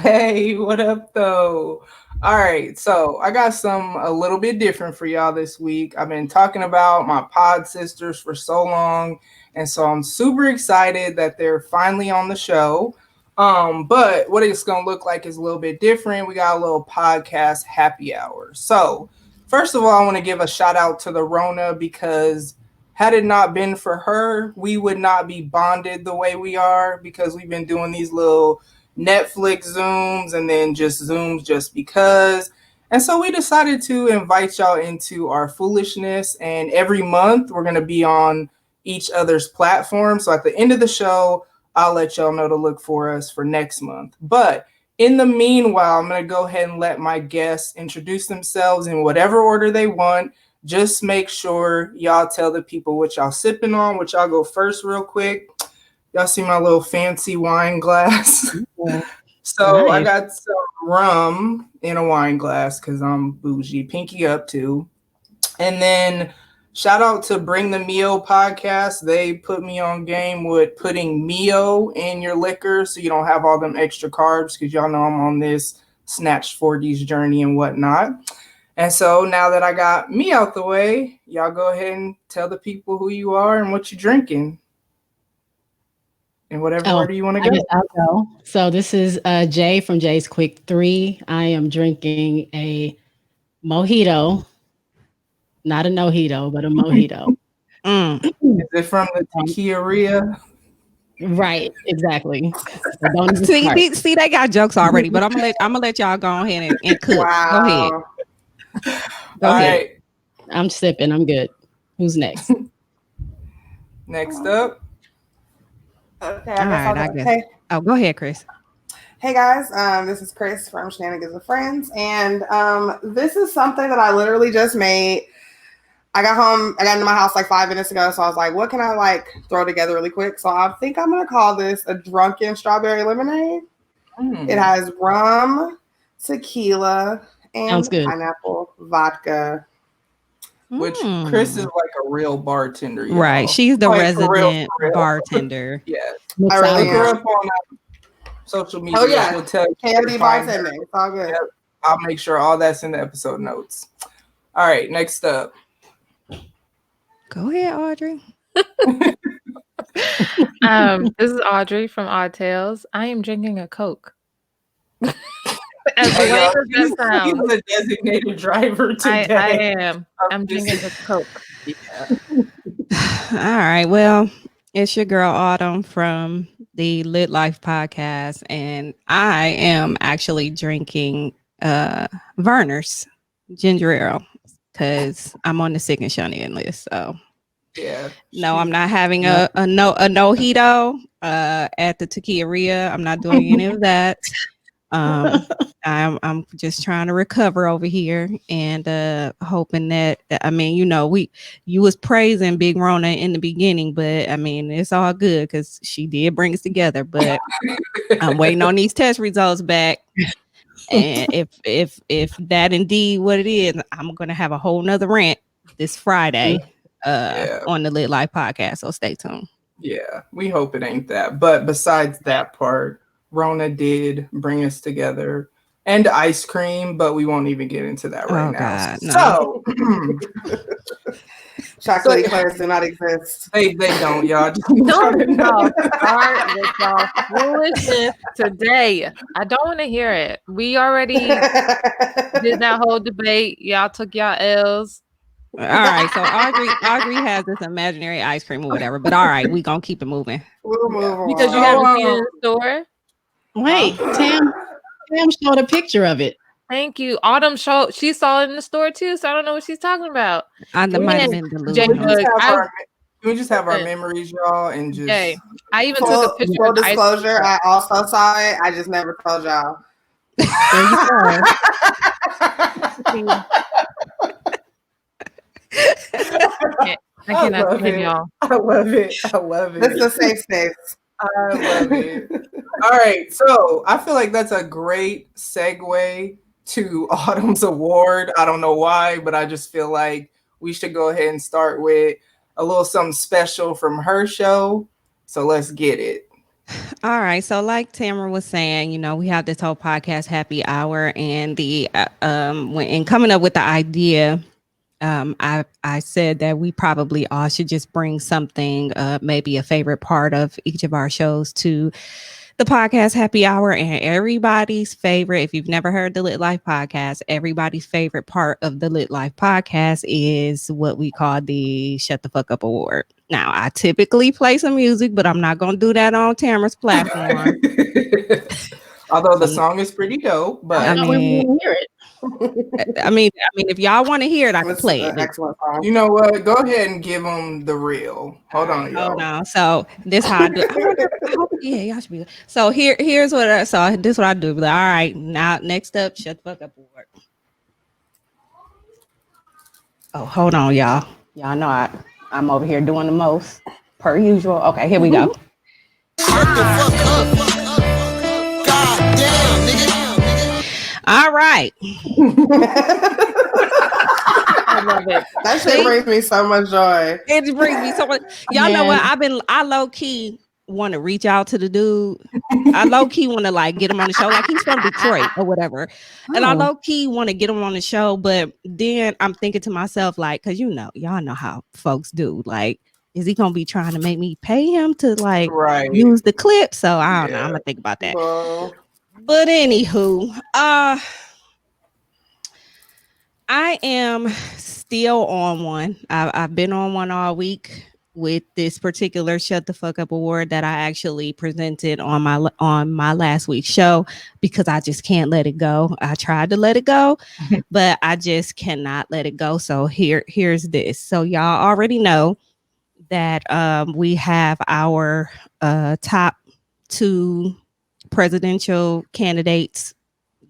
Hey, what up though? All right, so I got some a little bit different for y'all this week. I've been talking about my pod sisters for so long, and so I'm super excited that they're finally on the show. But what it's gonna look like is a little bit different. We got a little podcast happy hour. So first of all, I want to give a shout out to the Rona because had it not been for her, we would not be bonded the way we are because we've been doing these little Netflix Zooms and then just Zooms just because. And so we decided to invite y'all into our foolishness. And every month we're going to be on each other's platform. So at the end of the show, I'll let y'all know to look for us for next month. But in the meanwhile, I'm going to go ahead and let my guests introduce themselves in whatever order they want. Just make sure y'all tell the people what y'all sipping on, which I'll go first real quick. Y'all see my little fancy wine glass? So nice. I got some rum in a wine glass because I'm bougie. Pinky up too. And then shout out to Bring the Mio podcast. They put me on game with putting Mio in your liquor so you don't have all them extra carbs because y'all know I'm on this Snatch 40s journey and whatnot. And so now that I got me out the way, y'all go ahead and tell the people who you are and what you're drinking. In whatever order you want to go. I'll go. So this is Jay from Jay's Quick 3. I am drinking a mojito. Not a no-hito, but a mojito. Is it from the taqueria? Right, exactly. So see, they got jokes already, but I'm gonna let y'all go ahead and cook. Wow. Go ahead. Go ahead. Right. I'm sipping. I'm good. Who's next? Next up. Okay, I guess. Hey. Oh, go ahead, Chris. Hey guys, this is Chris from Shenanigans with Friends, and this is something that I literally just made. I got into my house like 5 minutes ago, so I was like, what can I like throw together really quick? So I think I'm gonna call this a drunken strawberry lemonade. It has rum, tequila, and pineapple vodka. Which Chris is like a real bartender, y'all. Right? She's the resident bartender. Yeah, I really grew up on social media. Oh yeah, candy bartending. It's all good. Yep. I'll make sure all that's in the episode notes. All right, next up. Go ahead, Audrey. This is Audrey from Odd Tales. I am drinking a Coke. As he's the designated driver today. I am. I'm drinking a Coke. Yeah. All right. Well, it's your girl Autumn from the Lit Life podcast, and I am actually drinking Verner's ginger ale because I'm on the sick and shunny list. So yeah. No, I'm not having a no-hito at the taqueria. I'm not doing any of that. I'm just trying to recover over here and hoping that I mean, you was praising Big Rona in the beginning, but I mean it's all good because she did bring us together. But I'm waiting on these test results back. And if that indeed what it is, I'm gonna have a whole nother rant this Friday on the Lit Life podcast. So stay tuned. Yeah, we hope it ain't that. But besides that part, Rona did bring us together and ice cream, but we won't even get into that right now. God, no. So chocolate eclairs do not exist. They don't, y'all. Don't start with y'all foolishness today. I don't want to hear it. We already did that whole debate. Y'all took y'all L's. All right, so Audrey has this imaginary ice cream or whatever, but all right, we gonna keep it moving. We'll move on. Because you haven't seen it in the store. Wait, Tam showed a picture of it. Thank you. Autumn she saw it in the store too, so I don't know what she's talking about. I might have been delusional. Can we just have our memories, y'all, and just I even took a picture. Full disclosure, I also saw it. I just never told y'all. I cannot stand y'all. I love it. This is a safe space. I love it. All right, so I feel like that's a great segue to Autumn's award. I don't know why, but I just feel like we should go ahead and start with a little something special from her show. So let's get it. All right. So like Tamara was saying, we have this whole podcast happy hour, and the when in coming up with the idea, I said that we probably all should just bring something, maybe a favorite part of each of our shows to the podcast happy hour. And everybody's favorite, if you've never heard the Lit Life podcast, everybody's favorite part of the Lit Life podcast is what we call the Shut the Fuck Up Award. Now, I typically play some music, but I'm not going to do that on Tamara's platform. Although the song is pretty dope, but I mean, hear it. I mean, if y'all want to hear it, I can play it. Excellent song. You know what? Go ahead and give them the real. Hold on, y'all. Hold on. So this how I do. Y'all should be good. So here's what. This is what I do. Like, all right, now next up, shut the fuck up, award. Oh, hold on, y'all. Y'all know I'm over here doing the most per usual. Okay, here we go. Shut the fuck up. God damn, nigga. All right. I love it. That shit brings me so much joy. It brings me so much. Y'all know what? I low key want to reach out to the dude. I low key want to like get him on the show. Like he's from Detroit or whatever. And I low key want to get him on the show. But then I'm thinking to myself, like, cause y'all know how folks do. Like, is he gonna be trying to make me pay him to like use the clip? So I don't know. I'm gonna think about that. But anywho, I am still on one. I've been on one all week with this particular Shut the Fuck Up award that I actually presented on my last week's show because I just can't let it go. I tried to let it go, but I just cannot let it go. So here's this. So y'all already know that we have our top 2 presidential candidates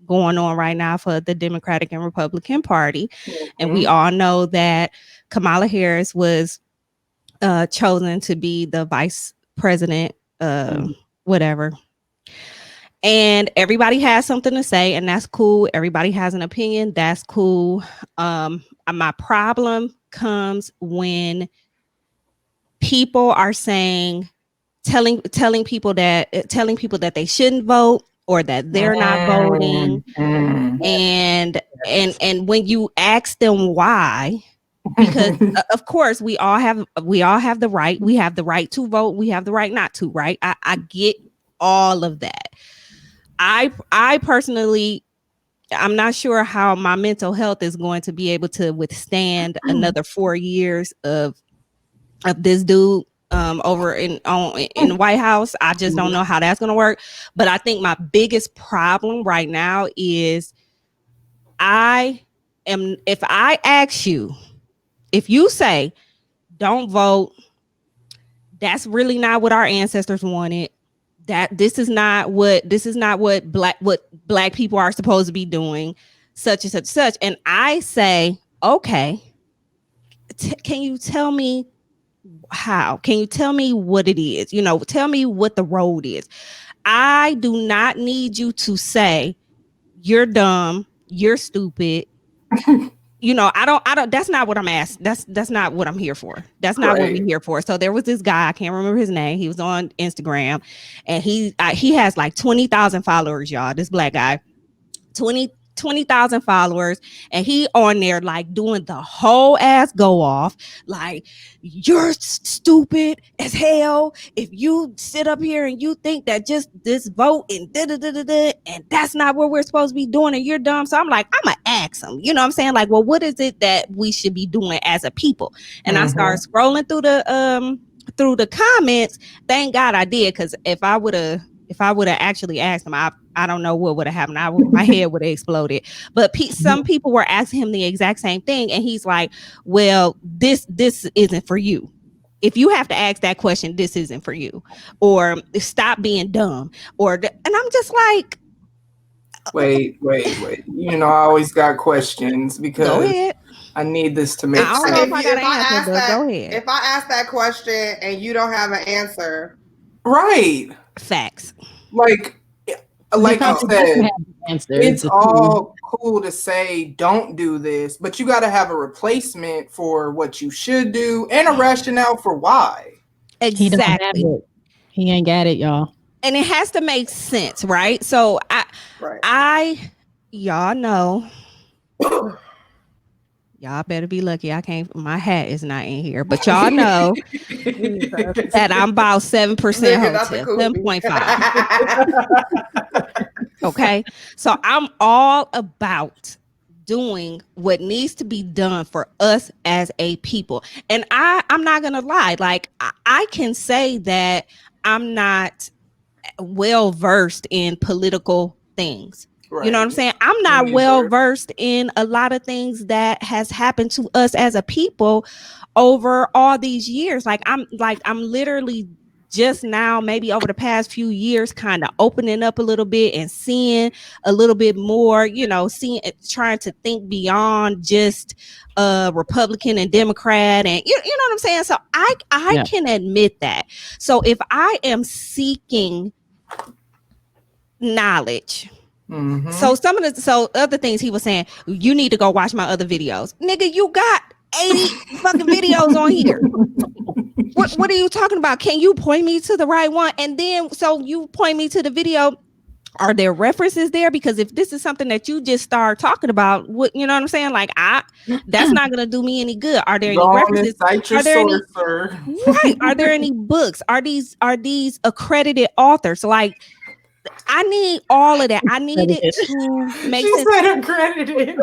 going on right now for the Democratic and Republican Party. Mm-hmm. And we all know that Kamala Harris was chosen to be the vice president, whatever. And everybody has something to say, and that's cool. Everybody has an opinion. That's cool. My problem comes when people are telling people that they shouldn't vote or that they're not voting, and when you ask them why, because of course we all have the right. We have the right to vote. We have the right not to. Right? I get all of that. I personally, I'm not sure how my mental health is going to be able to withstand another 4 years of this dude over in the White House. I just don't know how that's going to work. But I think my biggest problem right now is if I ask you, if you say don't vote, that's really not what our ancestors wanted. That this is not what black people are supposed to be doing, such and such, such. And I say, okay, can you tell me how? Can you tell me what it is? Tell me what the road is. I do not need you to say you're dumb, you're stupid. I don't, that's not what I'm asked. That's not what I'm here for. That's not what we're here for. So there was this guy, I can't remember his name. He was on Instagram and he has like 20,000 followers, y'all. This black guy, 20,000 followers, and he on there like doing the whole ass go off, like you're stupid as hell if you sit up here and you think that just this vote and and that's not what we're supposed to be doing and you're dumb. So I'm like, I'm gonna ask him, you know what I'm saying? Like, well, what is it that we should be doing as a people? And I started scrolling through the comments. Thank God I did, because if I would have actually asked him, I don't know what would have happened. My head would have exploded. But some people were asking him the exact same thing, and he's like, "Well, this isn't for you. If you have to ask that question, this isn't for you. Or stop being dumb." And I'm just like, wait. I always got questions because go ahead. I need this to make sense. I don't know if I got an answer, but go ahead. If I ask that question and you don't have an answer, right? Facts. Like I said, it's all cool to say don't do this, but you got to have a replacement for what you should do and a rationale for why. Exactly. He ain't got it, y'all. and it has to make sense, right? So y'all know, y'all better be lucky my hat is not in here, but y'all know that I'm about 7% hotel, 7.5. Okay, so I'm all about doing what needs to be done for us as a people. And I'm not gonna lie, like I can say that I'm not well versed in political things. Right. You know what I'm saying? I'm not well versed in a lot of things that has happened to us as a people over all these years. I'm literally just now, maybe over the past few years, kind of opening up a little bit and seeing a little bit more, trying to think beyond just Republican and Democrat, and you know what I'm saying? So I can admit that. So if I am seeking knowledge, so other things he was saying, you need to go watch my other videos. Nigga, you got 80 fucking videos on here. What are you talking about? Can you point me to the right one? And then so you point me to the video. Are there references there? Because if this is something that you just start talking about, you know what I'm saying? Like that's not gonna do me any good. Are there any references? Are there any books? Are these accredited authors? Like, I need all of that. I need it to make sense. Accredited.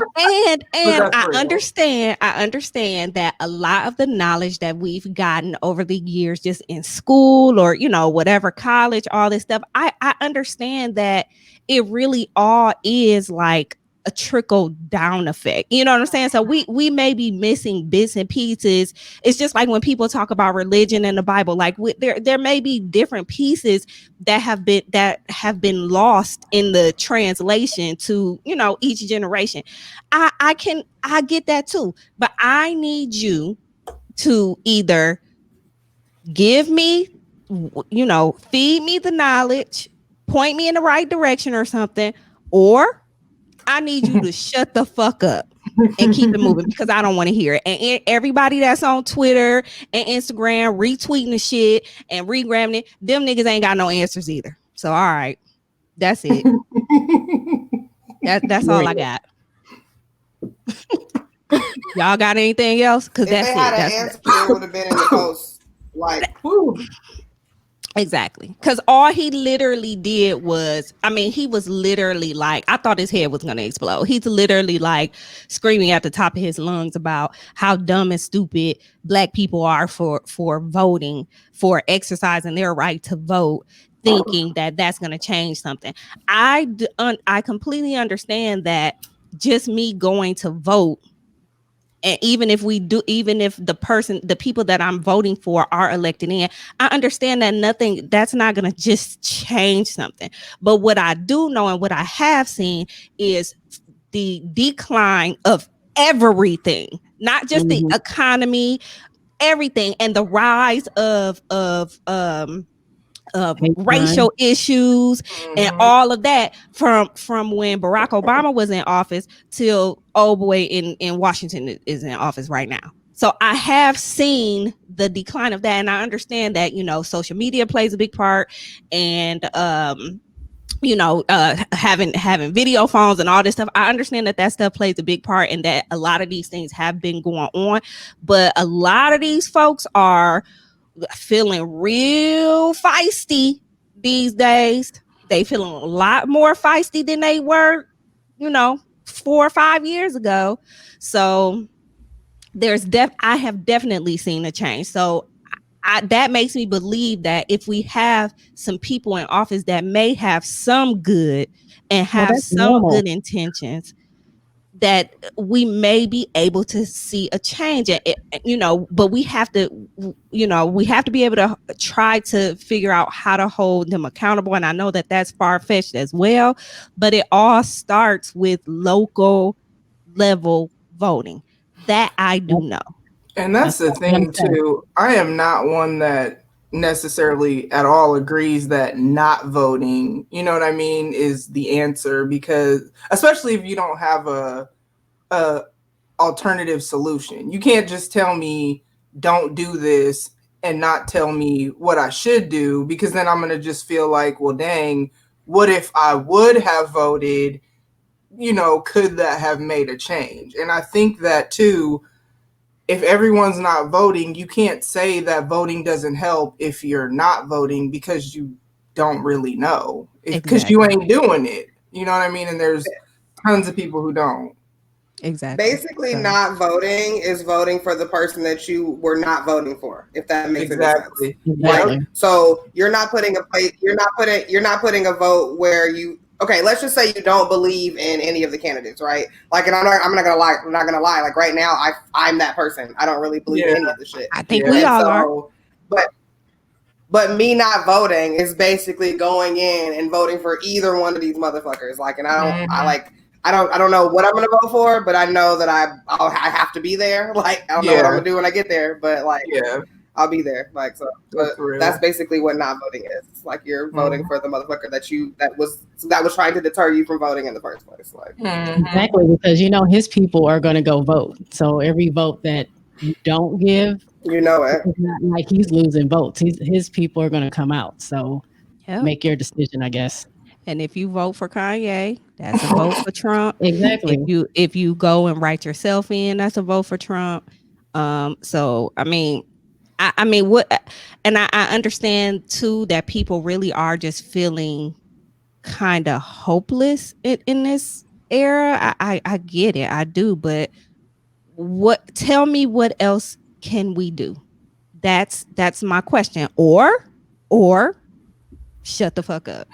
And I understand that a lot of the knowledge that we've gotten over the years, just in school or whatever, college, all this stuff, I understand that it really all is like a trickle down effect. You know what I'm saying? So we may be missing bits and pieces. It's just like when people talk about religion and the Bible, like there may be different pieces that have been lost in the translation to each generation. I get that too, but I need you to either give me, feed me the knowledge, point me in the right direction or something, or I need you to shut the fuck up and keep it moving, because I don't want to hear it. And everybody that's on Twitter and Instagram retweeting the shit and regrabbing it, them niggas ain't got no answers either. So all right, that's it. That's all I got. Y'all got anything else? Because that's it. That's answer, it would have been in the post. Like, whoo. Exactly. Because all he literally did was, he was literally like, I thought his head was going to explode. He's literally like screaming at the top of his lungs about how dumb and stupid Black people are for voting, for exercising their right to vote, thinking that that's going to change something. I completely understand that just me going to vote, and even if the people that I'm voting for are elected in, I understand that that's not going to just change something. But what I do know and what I have seen is the decline of everything, not just the economy, everything, and the rise of racial issues and all of that from when Barack Obama was in office till old boy in Washington is in office right now. So I have seen the decline of that, and I understand that social media plays a big part, and having video phones and all this stuff. I understand that stuff plays a big part, and that a lot of these things have been going on, but a lot of these folks are feeling real feisty these days. They feeling a lot more feisty than they were 4 or 5 years ago. So I have definitely seen a change. So that makes me believe that if we have some people in office that may have some good and have some good intentions, that we may be able to see a change, but we have to be able to try to figure out how to hold them accountable. And I know that that's far-fetched as well, but it all starts with local level voting. That I do know. And that's the thing too. I am not one that necessarily at all agrees that not voting, is the answer, because especially if you don't have a alternative solution. You can't just tell me don't do this and not tell me what I should do, because then I'm going to just feel like, well, dang, what if I would have voted? Could that have made a change? And I think that too, if everyone's not voting, you can't say that voting doesn't help if you're not voting, because you don't really know, because you ain't doing it. You know what I mean? And there's tons of people who don't. Exactly. Basically, not voting is voting for the person that you were not voting for, if that makes any sense. Exactly. So you're not putting a vote where you, okay, let's just say you don't believe in any of the candidates, right? Like, and I'm not gonna lie. Like right now, I'm that person. I don't really believe in any of the shit. I think we all are. But me not voting is basically going in and voting for either one of these motherfuckers. Like, and I don't know what I'm gonna vote for, but I know that I have to be there. Like, I don't know what I'm gonna do when I get there, but like, I'll be there. Like, so but that's basically what not voting is. Like, you're voting for the motherfucker that was trying to deter you from voting in the first place. Like, exactly, because his people are going to go vote. So every vote that you don't give, it's not like he's losing votes. His people are going to come out. So make your decision, I guess. And if you vote for Kanye, that's a vote for Trump. Exactly. If you go and write yourself in, that's a vote for Trump. So I mean what, and I understand too that people really are just feeling kind of hopeless in this era. I get it, I do, but tell me what else can we do? That's my question. Or shut the fuck up.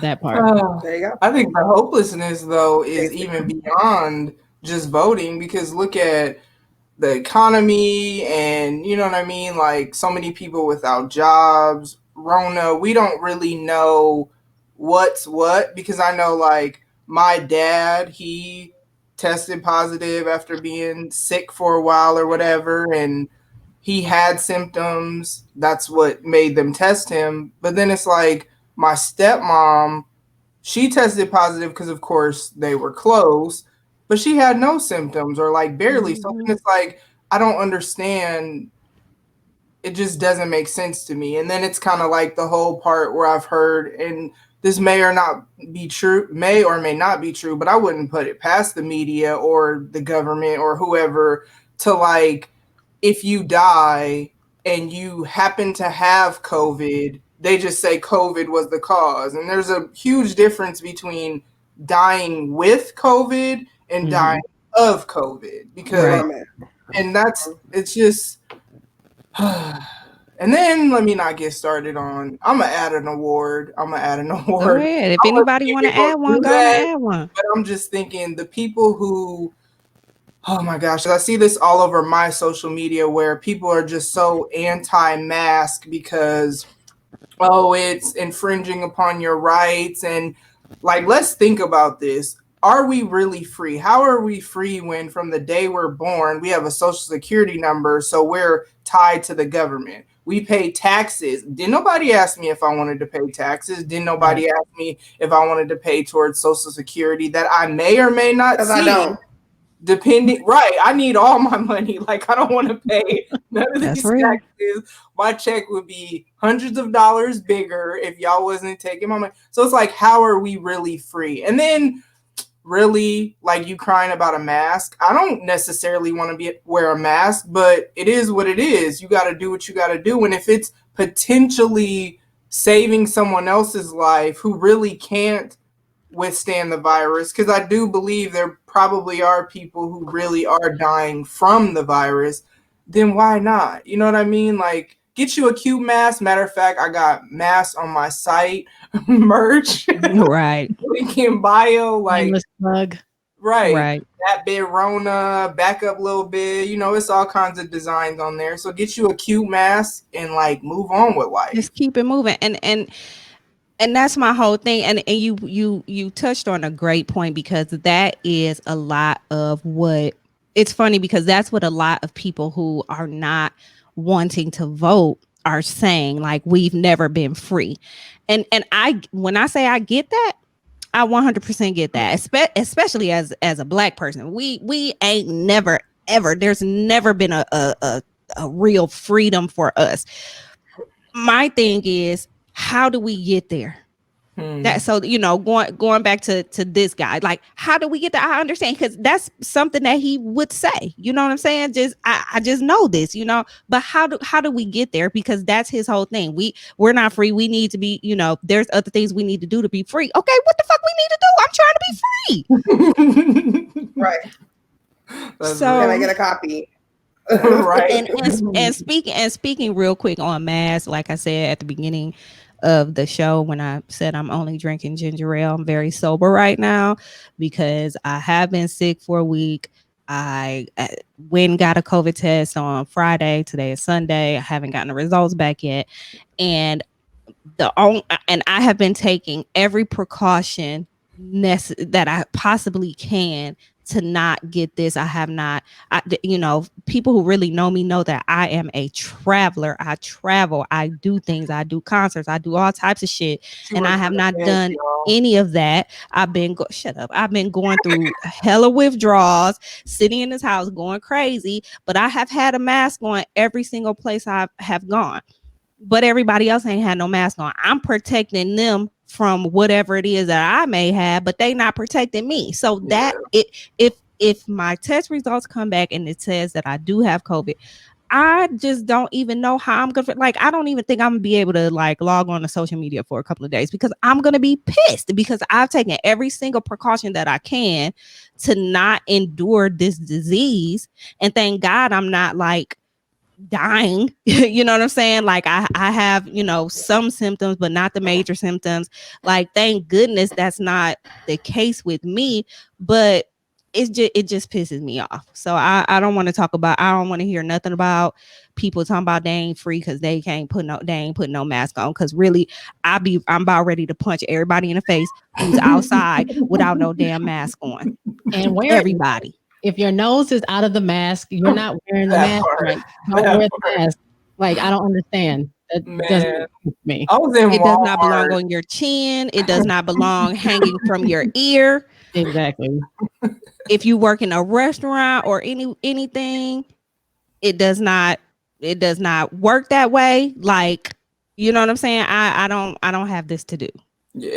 That part. there you go. I think the hopelessness, though, is even beyond just voting, because look at the economy, and you know what I mean? Like, so many people without jobs, Rona, we don't really know what's what, because I know, like, my dad, he tested positive after being sick for a while or whatever, and he had symptoms. That's what made them test him. But then it's like, my stepmom, she tested positive because, of course, they were close, but she had no symptoms, or like barely. So it's like, I don't understand. It just doesn't make sense to me. And then it's kind of like the whole part where I've heard, and this may or may not be true, but I wouldn't put it past the media or the government or whoever to, like, if you die and you happen to have COVID, they just say COVID was the cause. And there's a huge difference between dying with COVID and dying of COVID, because, and it's just, and then let me not get started on, I'm going to add an award. Go ahead. If anybody want to add one, go ahead and add one. But I'm just thinking, the people who, oh my gosh, I see this all over my social media where people are just so anti-mask because, it's infringing upon your rights. And like, let's think about this. Are we really free? How are we free when from the day we're born, we have a social security number, so we're tied to the government? We pay taxes. Didn't nobody ask me if I wanted to pay taxes? Didn't nobody ask me if I wanted to pay towards social security that I may or may not see? I don't. Depending, right? I need all my money. Like, I don't want to pay none of these taxes. My check would be hundreds of dollars bigger if y'all wasn't taking my money. So it's like, how are we really free? And then, really, like, you crying about a mask. I don't necessarily want to wear a mask, but it is what it is. You got to do what you got to do. And if it's potentially saving someone else's life who really can't withstand the virus, because I do believe there probably are people who really are dying from the virus, then why not? You know what I mean? Like, get you a cute mask. Matter of fact, I got masks on my site, merch. Right. Link in bio. Like, plug. Right. That bit Rona, back up a little bit. It's all kinds of designs on there. So get you a cute mask and, like, move on with life. Just keep it moving. And that's my whole thing. And you touched on a great point, because that is a lot of what, it's funny because that's what a lot of people who are not wanting to vote are saying, like, we've never been free. And when I say I get that, I 100% get that, especially as a Black person. We ain't never ever. There's never been a real freedom for us. My thing is, how do we get there? That, so going back to this guy, like, how do we get there? I understand, because that's something that he would say, you know what I'm saying? Just I just know this, but how do we get there? Because that's his whole thing. We're not free. We need to be, there's other things we need to do to be free. Okay, what the fuck we need to do? I'm trying to be free. Right. So can I get a copy? Right. and speaking real quick on masks, like I said at the beginning of the show, when I said I'm only drinking ginger ale, I'm very sober right now because I have been sick for a week. I went and got a COVID test on Friday. Today is Sunday. I haven't gotten the results back yet, and I have been taking every precaution that I possibly can to not get this. I have not, people who really know me know that I am a traveler. I travel, I do things, I do concerts, I do all types of shit. And I have not done any of that. I've been going through hella withdrawals, sitting in this house going crazy, but I have had a mask on every single place I have gone. But everybody else ain't had no mask on. I'm protecting them from whatever it is that I may have, but they not protecting me. So that if my test results come back and it says that I do have COVID, I just don't even know how I'm gonna, like, I don't even think I'm gonna be able to like log on to social media for a couple of days, because I'm gonna be pissed, because I've taken every single precaution that I can to not endure this disease. And thank God I'm not like dying. You know what I'm saying? Like I have, some symptoms, but not the major symptoms. Like, thank goodness that's not the case with me, but it just pisses me off. So I don't want to hear nothing about people talking about they ain't free because they ain't put no mask on. Because really, I'm about ready to punch everybody in the face who's outside without no damn mask on. And everybody. If your nose is out of the mask, you're not wearing the mask. Right? Don't wear the mask. Like, I don't understand. That doesn't make me. I was in Walmart. It does not belong on your chin. It does not belong hanging from your ear. Exactly. If you work in a restaurant or anything, it does not work that way. Like, you know what I'm saying? I don't have this to do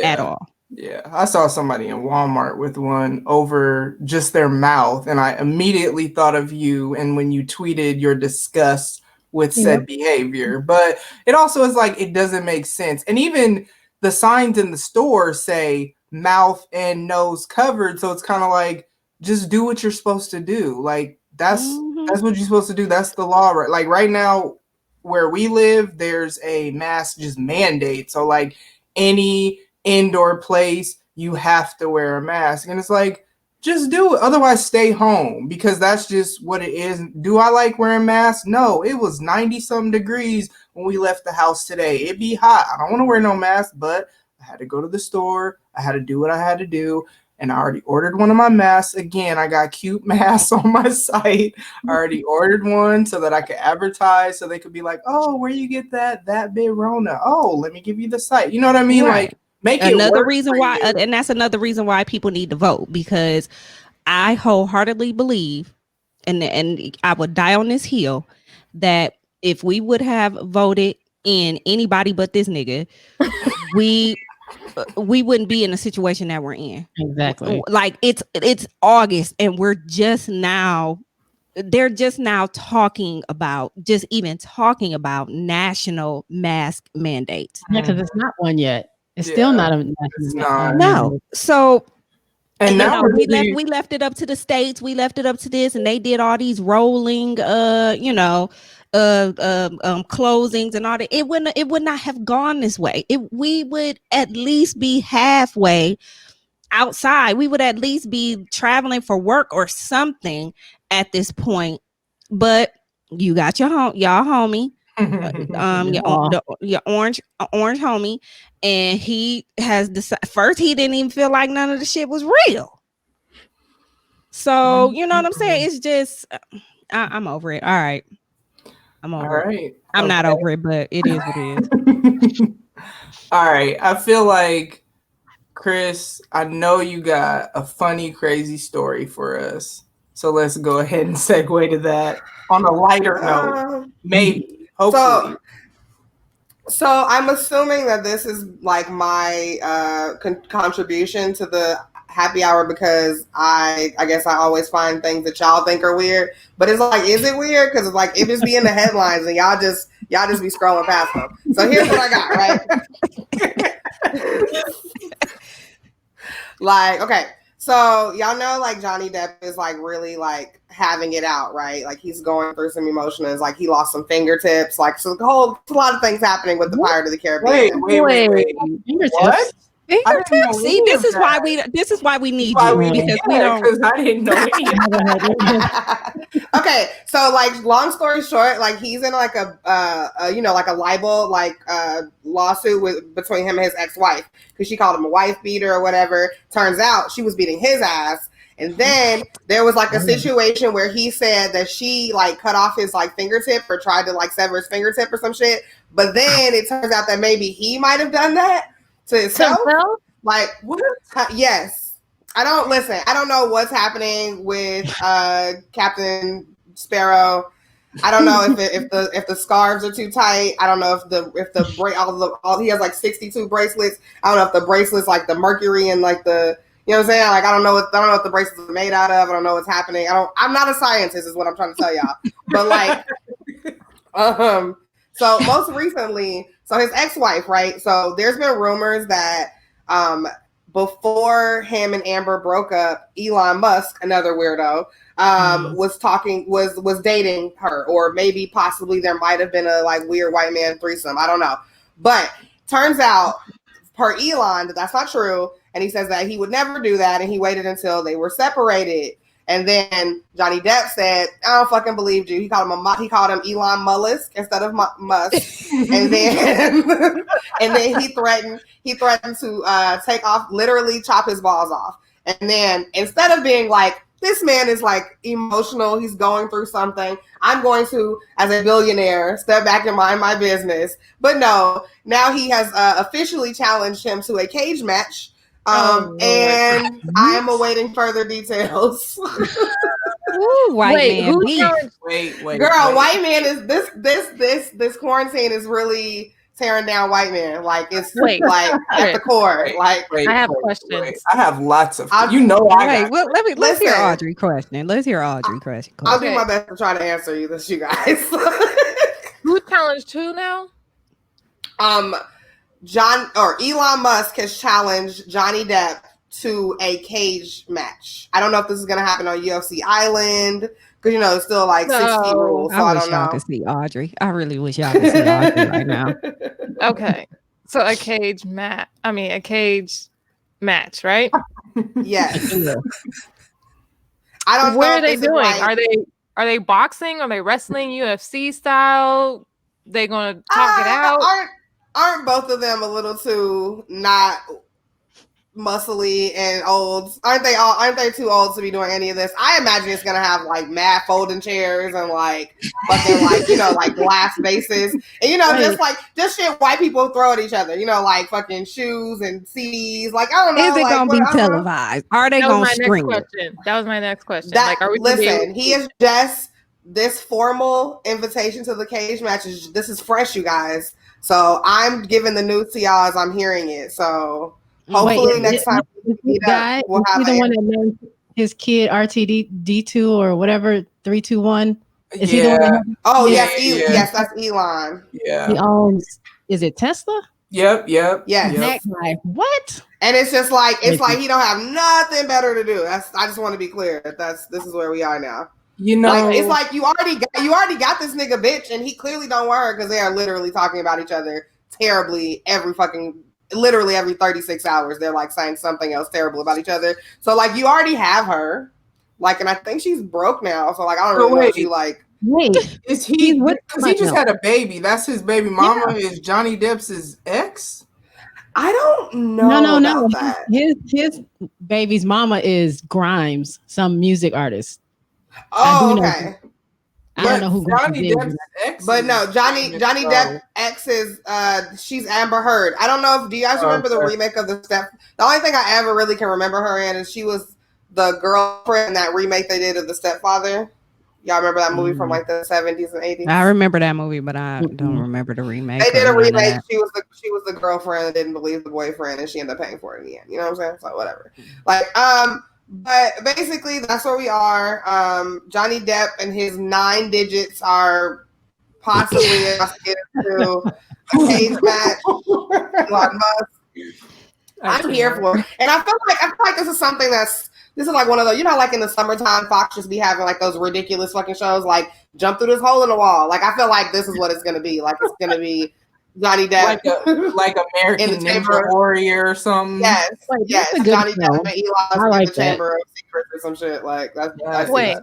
at all. Yeah, I saw somebody in Walmart with one over just their mouth, and I immediately thought of you and when you tweeted your disgust with said behavior. But it also is like, it doesn't make sense. And even the signs in the store say mouth and nose covered, so it's kind of like, just do what you're supposed to do. Like, that's what you're supposed to do. That's the law. Right? Like right now where we live, there's a mask just mandate. So like any indoor place, you have to wear a mask, and it's like, just do it. Otherwise, stay home, because that's just what it is. Do I like wearing masks? No. It was 90-something degrees when we left the house today. It'd be hot. I don't want to wear no mask, but I had to go to the store. I had to do what I had to do, and I already ordered one of my masks. Again, I got cute masks on my site. I already ordered one so that I could advertise, so they could be like, oh, where you get that big Rona? Oh, let me give you the site. You know what I mean? Right. Like, make another reason why, and that's another reason why people need to vote, because I wholeheartedly believe, and I would die on this hill, that if we would have voted in anybody but this nigga, we wouldn't be in the situation that we're in. Exactly. Like, it's August and they're just now talking about national mask mandates. Yeah, because it's not one yet. It's still not a national. No. So, and now we left it up to the states. We left it up to this, and they did all these rolling, closings and all that. It would not have gone this way. We would at least be halfway outside. We would at least be traveling for work or something at this point. But you got y'all homie, your orange homie, and he has decided. First, he didn't even feel like none of the shit was real. So, you know what I'm saying? It's just, I'm over it. All right, I'm over it. I'm not over it, but it is what it is. All right, I feel like, Chris, I know you got a funny, crazy story for us. So let's go ahead and segue to that on a lighter note. Maybe, hopefully. So I'm assuming that this is like my contribution to the happy hour because I guess I always find things that y'all think are weird, but it's like, is it weird? Because it's like it just be in the headlines and y'all just be scrolling past them. So here's what I got, right? Like, okay, so y'all know like Johnny Depp is like really like having it out, right? Like he's going through some emotions, like he lost some fingertips, like so a lot of things happening with the Pirate of the Caribbean. Wait. What? Fingertips? See, this is why we need you because we don't. Because I didn't know any. Okay, so like long story short, like he's in like a like a libel lawsuit between him and his ex-wife because she called him a wife beater or whatever. Turns out she was beating his ass. And then there was like a situation where he said that she like cut off his like fingertip or tried to like sever his fingertip or some shit. But then it turns out that maybe he might have done that to himself. Like, what? Yes. I don't know what's happening with Captain Sparrow. I don't know if the scarves are too tight. I don't know if the he has like 62 bracelets. I don't know if the bracelets like the mercury and like the, you know what I'm saying? Like I don't know what the bracelets are made out of. I don't know what's happening. I'm not a scientist is what I'm trying to tell y'all. But like so most recently, so his ex-wife, right? So there's been rumors that before him and Amber broke up, Elon Musk, another weirdo, was dating her, or maybe possibly there might have been a like weird white man threesome. I don't know. But turns out per Elon that's not true. And he says that he would never do that. And he waited until they were separated. And then Johnny Depp said, I don't fucking believe you. He called him Elon Mollusk instead of Musk. And then he threatened to take off, literally chop his balls off. And then instead of being like, this man is like emotional, he's going through something, I'm going to, as a billionaire, step back and mind my business. But no, now he has officially challenged him to a cage match. And I am awaiting further details. Ooh, white man. Wait, girl, white man is this quarantine is really tearing down white men. Like it's like at the core. Like I have questions. I have lots of. Let's hear Audrey question. Let's hear Audrey question. I'll do my best to try to answer you guys. Who challenged who now? Elon Musk has challenged Johnny Depp to a cage match. I don't know if this is going to happen on UFC Island because it's still like 60 rules. So I don't know. Y'all could see Audrey. I really wish y'all could see Audrey right now. Okay, so a cage match, right? Yes. I don't know. What are they doing? Are they boxing? Are they wrestling UFC style? They gonna talk it out? Aren't both of them a little too not muscly and old? Aren't they too old to be doing any of this? I imagine it's gonna have like mad folding chairs and like fucking like like glass bases and just shit white people throw at each other. Like fucking shoes and CDs. Like I don't know. Is it gonna be televised? Are they gonna stream it? That was my next question. He is just this formal invitation to the cage match. This is fresh, you guys. So I'm giving the news to y'all as I'm hearing it. So hopefully next time we'll have the one that named his kid RTD2 or whatever 321. Is he the one that yes, that's Elon. Yeah. He owns, is it Tesla? Yep. Yes. That guy. What? And it's just like he don't have nothing better to do. I just want to be clear that this is where we are now. It's like you already got this nigga bitch, and he clearly don't want her because they are literally talking about each other terribly literally every 36 hours. They're like saying something else terrible about each other. So like you already have her, like, and I think she's broke now. So like I don't really know what you like. Wait, is he? Because he just had a baby. That's his baby mama. Yeah. Is Johnny Depp's ex? I don't know. No. That. His baby's mama is Grimes, some music artist. Oh, okay. I don't know who Johnny Depp's ex. But no, Johnny Depp ex is she's Amber Heard. I don't know if do you guys remember the remake of the Step? The only thing I ever really can remember her in is she was the girlfriend, that remake they did of The Stepfather. Y'all remember that movie from like the 70s and 80s? I remember that movie, but I don't remember the remake. They did a remake. She was the girlfriend that didn't believe the boyfriend, and she ended up paying for it in the end. You know what I'm saying? So whatever. Like, but basically that's where we are. Johnny Depp and his 9 digits are possibly about to get into a cage match. Elon Musk. I'm here for it. And I feel like this is something this is like one of those, like in the summertime, Fox just be having like those ridiculous fucking shows, like jump through this hole in the wall. Like I feel like this is what it's gonna be. Like it's gonna be Johnny Depp, like American Ninja Warrior or something. Yes, yes. Johnny Depp and Elon Musk in the Chamber of Secrets or some shit. Like that's wait.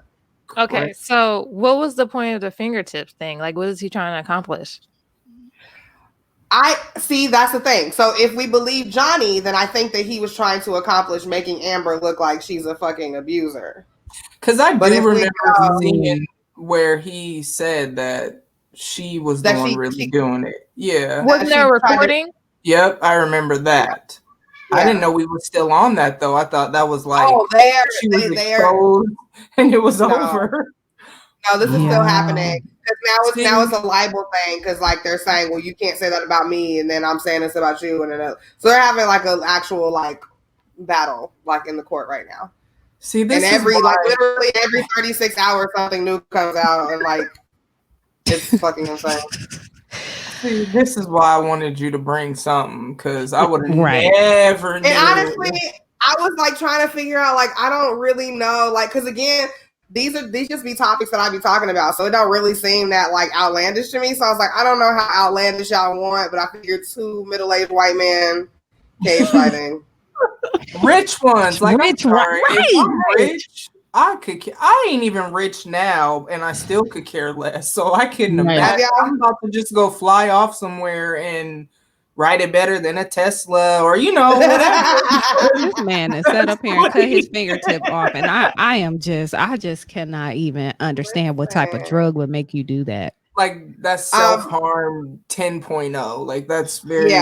Okay, so what was the point of the fingertips thing? Like, what is he trying to accomplish? I see. That's the thing. So if we believe Johnny, then I think that he was trying to accomplish making Amber look like she's a fucking abuser. Because I do remember seeing where he said that she was the one really doing it. Yeah. Wasn't there a recording? Yep, I remember that. Yeah. I didn't know we were still on that though. I thought that was like she was exposed and it was over. No, this is still happening. Now it's a libel thing because like they're saying, well, you can't say that about me, and then I'm saying this about you, and then so they're having like an actual like battle like in the court right now. See, this and literally every 36 hours something new comes out, and like it's fucking insane. See, this is why I wanted you to bring something because I would have never. And honestly, I was like trying to figure out like I don't really know like because again. These just be topics that I be talking about, so it don't really seem that like outlandish to me. So I was like, I don't know how outlandish y'all want, but I figured 2 middle-aged white men cage fighting, rich ones, like rich, rich. I ain't even rich now, and I still could care less. So I couldn't imagine. I'm about to just go fly off somewhere and ride it better than a Tesla or whatever. This man is set up here and cut his fingertip off, and I just cannot even understand what type of drug would make you do that. Like that's self-harm 10.0. Like that's very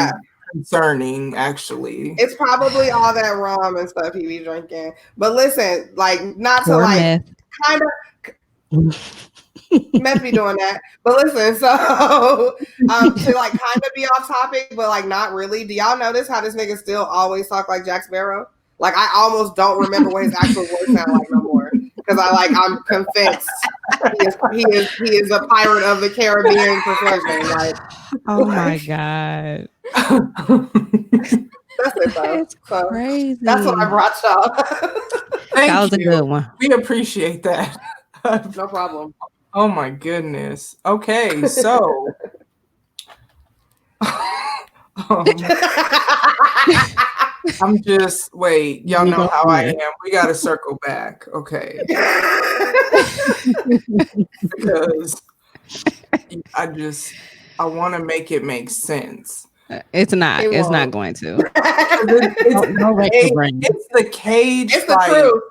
concerning, actually. It's probably all that rum and stuff he be drinking. But listen, like not to like kind of. Meth be doing that, but listen. So, to like kind of be off topic, but like not really. Do y'all notice how this nigga still always talk like Jack Sparrow? Like I almost don't remember what his actual voice sound like no more because I'm convinced he is a pirate of the Caribbean persuasion. Like, oh my god, that's it though. So crazy. That's what I brought y'all. That was a good one. We appreciate that. No problem. Oh my goodness. Okay, so I'm just y'all know how I am. We gotta circle back, okay? Because I want to make it make sense. It's not. It's not going to. It's the cage. It's the truth.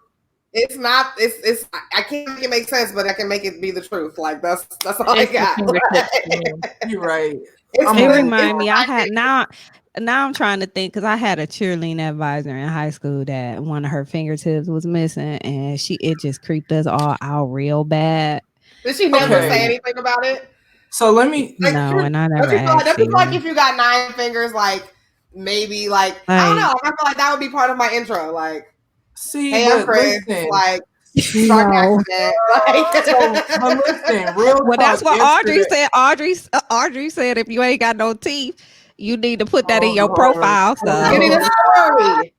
It's not. It's. I can't make it make sense, but I can make it be the truth. Like that's all I got. You're right. It reminds me. I had now I'm trying to think because I had a cheerleading advisor in high school that one of her fingertips was missing, and it just creeped us all out real bad. Did she never say anything about it? So let me. No, and I never. That's like if you got 9 fingers, like maybe like I don't know. I feel like that would be part of my intro, like. See, hey, I'm Chris. Like, accident. Listen, real well, that's what Audrey said. Audrey said, if you ain't got no teeth, you need to put that in your profile. So you need a story.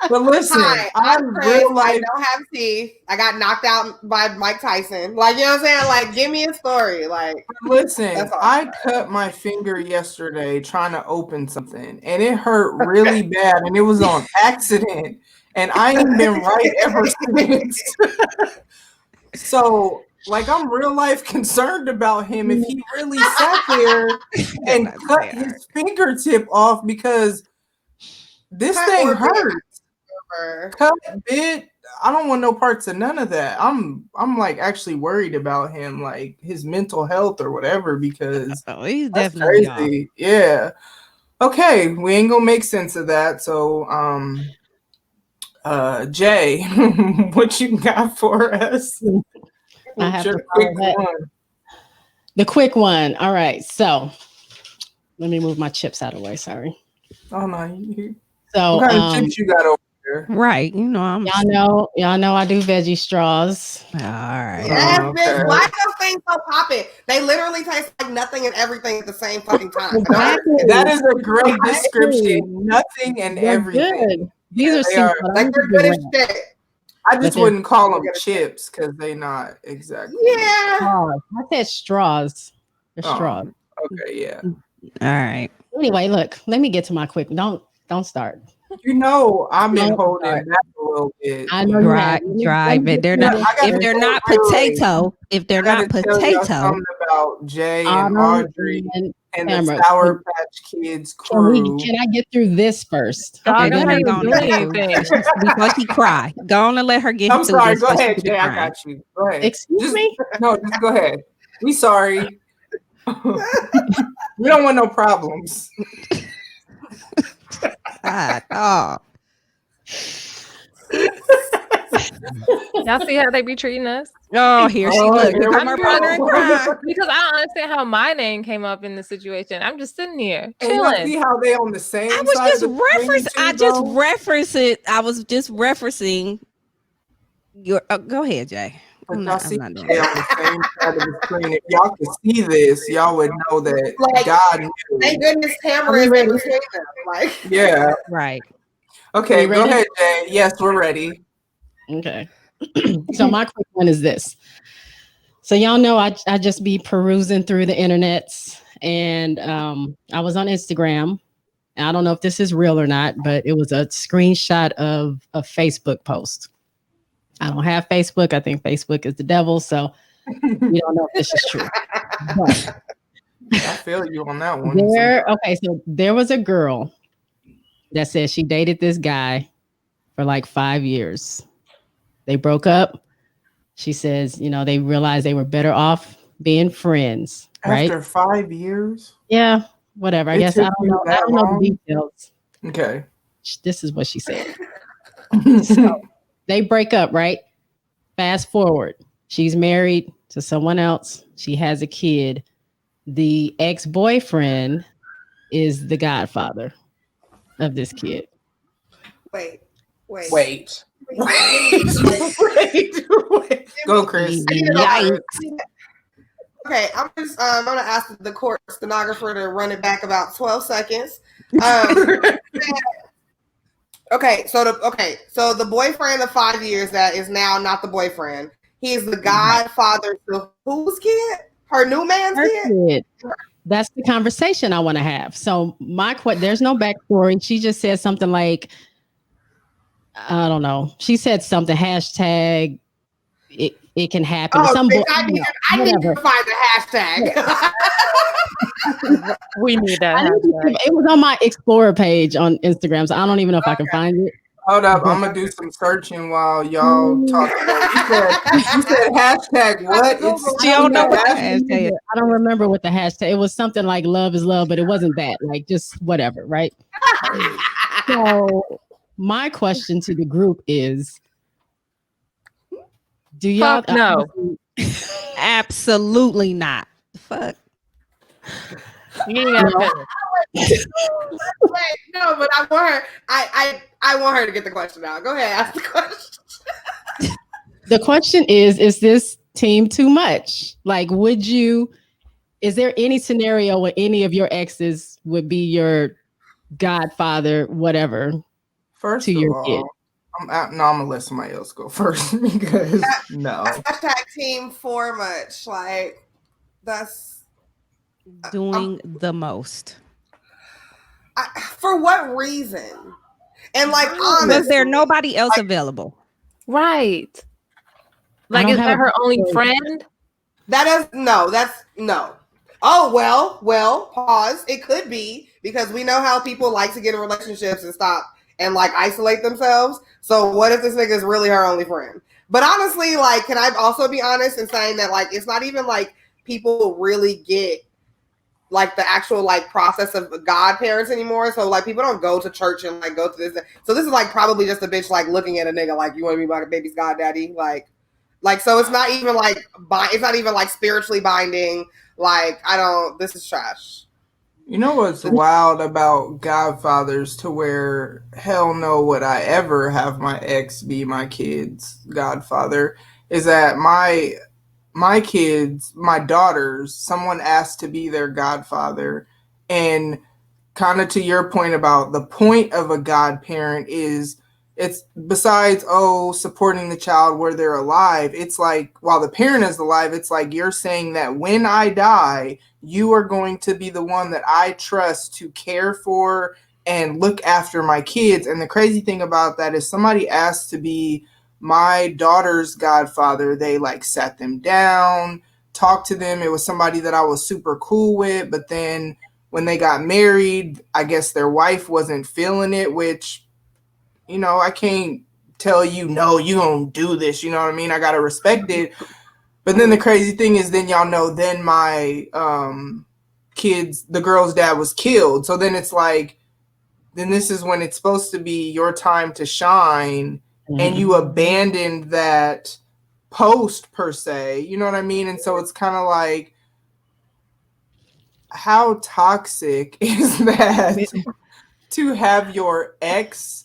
But listen, I'm Chris. I don't have teeth. I got knocked out by Mike Tyson. Like, you know what I'm saying? Like, give me a story. Like, listen, I cut my finger yesterday trying to open something, and it hurt really bad, and it was on accident. And I ain't been right ever since. So, like, I'm real life concerned about him if he really sat there and cut his fingertip off because this thing hurts. Cut, bit. I don't want no parts of none of that. I'm like actually worried about him, like his mental health or whatever, because he's definitely crazy. Yeah. Okay, we ain't gonna make sense of that. So, Jay, what you got for us? I have Your to follow quick that. one. The quick one. All right. So let me move my chips out of the way. Sorry. Oh no, So what kind of chips you got over there? Right. You know, I'm y'all know I do veggie straws. all right. Yes, Oh, bitch. okay. Why are those things so popping? They literally taste like nothing and everything at the same fucking time. Exactly. That is a great Exactly. description. Nothing and They're everything. good. These Yeah, are they are. simple. Like they're good as shit. I just they're- wouldn't call them chips because they not exactly. Yeah. straws. I said straws. They're straws. Okay, yeah. All right. Anyway, look, let me get to my quick. Don't start. You know, I've been Don't holding start. back a little bit. I know you have. Drive it. They're not. If they're not potato, if they're not Tell y'all potato, something about Jay and Autumn Audrey and and Tamara. the Sour Patch Kids crew. Can I get through this first? Dog, okay, I'm then not go doing on anything. before she cry. Go on and let her get. I'm through sorry. this Go so she ahead, can be Jay. I crying. got you. Go ahead. Excuse me? No, just go ahead. We sorry. We don't want no problems. God, oh. Y'all see how they be treating us? Oh, here she look. Here come her we partner in go. crime. Because I don't understand how my name came up in the situation. I'm just sitting here And y'all see chilling. how they on the same I was side just of the screen reference. I too, just though? reference it. I was just referencing your. Go ahead, Jay. But I'm y'all not see doing they that. on the same side of the screen. If y'all could see this, y'all would know that Like, God knew. Thank goodness Tamara is in between them. Like, Yeah. Right. Okay, You go ready? ahead, Jay. Yes, we're ready. Okay. So my quick one is this. So y'all know I just be perusing through the internets, and I was on Instagram. I don't know if this is real or not, but it was a screenshot of a Facebook post. I don't have Facebook. I think Facebook is the devil, so we don't know if this is true. But I feel you on that one. so there was a girl that said she dated this guy for like 5 years. They broke up. She says, they realized they were better off being friends, right? After 5 years? Yeah, whatever. I guess I don't know. I don't know the details. Okay. This is what she said. So they break up, right? Fast forward. She's married to someone else. She has a kid. The ex-boyfriend is the godfather of this kid. wait. Go, Chris. Yikes. Okay, I'm gonna ask the court stenographer to run it back about 12 seconds. Okay, so the boyfriend of 5 years that is now not the boyfriend. He's the godfather to whose kid? Her new man's kid? That's the conversation I want to have. So there's no backstory. She just said something like, I don't know. She said something hashtag it can happen. Oh, Some I need to find the hashtag. We need that hashtag. It was on my Explorer page on Instagram, so I don't even know if I can find it. Hold up, I'm gonna do some searching while y'all talk. You said hashtag what? She don't know what the hashtag is. I don't remember what the hashtag. It was something like love is love, but it wasn't that. Like just whatever, right? So my question to the group is, do y'all no? Absolutely not. Fuck. You ain't gotta finish. No, but I want her. I want her to get the question out. Go ahead, ask the question. The question is this team too much? Like, is there any scenario where any of your exes would be your godfather, whatever, First to of your all, kid? I'm gonna let somebody else go first because no. Hashtag team for much. Like, that's doing the most. For what reason? And like, honestly, because there's nobody else available. Right. Like, is that her only friend? That's no. Oh, well, pause. It could be because we know how people like to get in relationships and stop and like isolate themselves. So what if this nigga is really her only friend? But honestly, like, can I also be honest in saying that like it's not even like people really get like the actual like process of godparents anymore. So like people don't go to church and like go to this. So this is like probably just a bitch like looking at a nigga like, you want to be my baby's goddaddy? Like so it's not even like it's not even like spiritually binding. Like this is trash. You know what's wild about godfathers to where hell no would I ever have my ex be my kid's godfather is that my kids, my daughters, someone asked to be their godfather. And kind of to your point about the point of a godparent is it's besides, supporting the child where they're alive. It's like while the parent is alive, it's like you're saying that when I die, you are going to be the one that I trust to care for and look after my kids. And the crazy thing about that is somebody asked to be my daughter's godfather. They like sat them down, talked to them. It was somebody that I was super cool with. But then when they got married, I guess their wife wasn't feeling it, which, I can't tell you, no, you don't do this. You know what I mean? I got to respect it. But then the crazy thing is then y'all know then my kids, the girl's dad was killed. So then it's like, then this is when it's supposed to be your time to shine. Mm-hmm. And you abandoned that post per se. You know what I mean? And so it's kind of like, how toxic is that to have your ex-boyfriend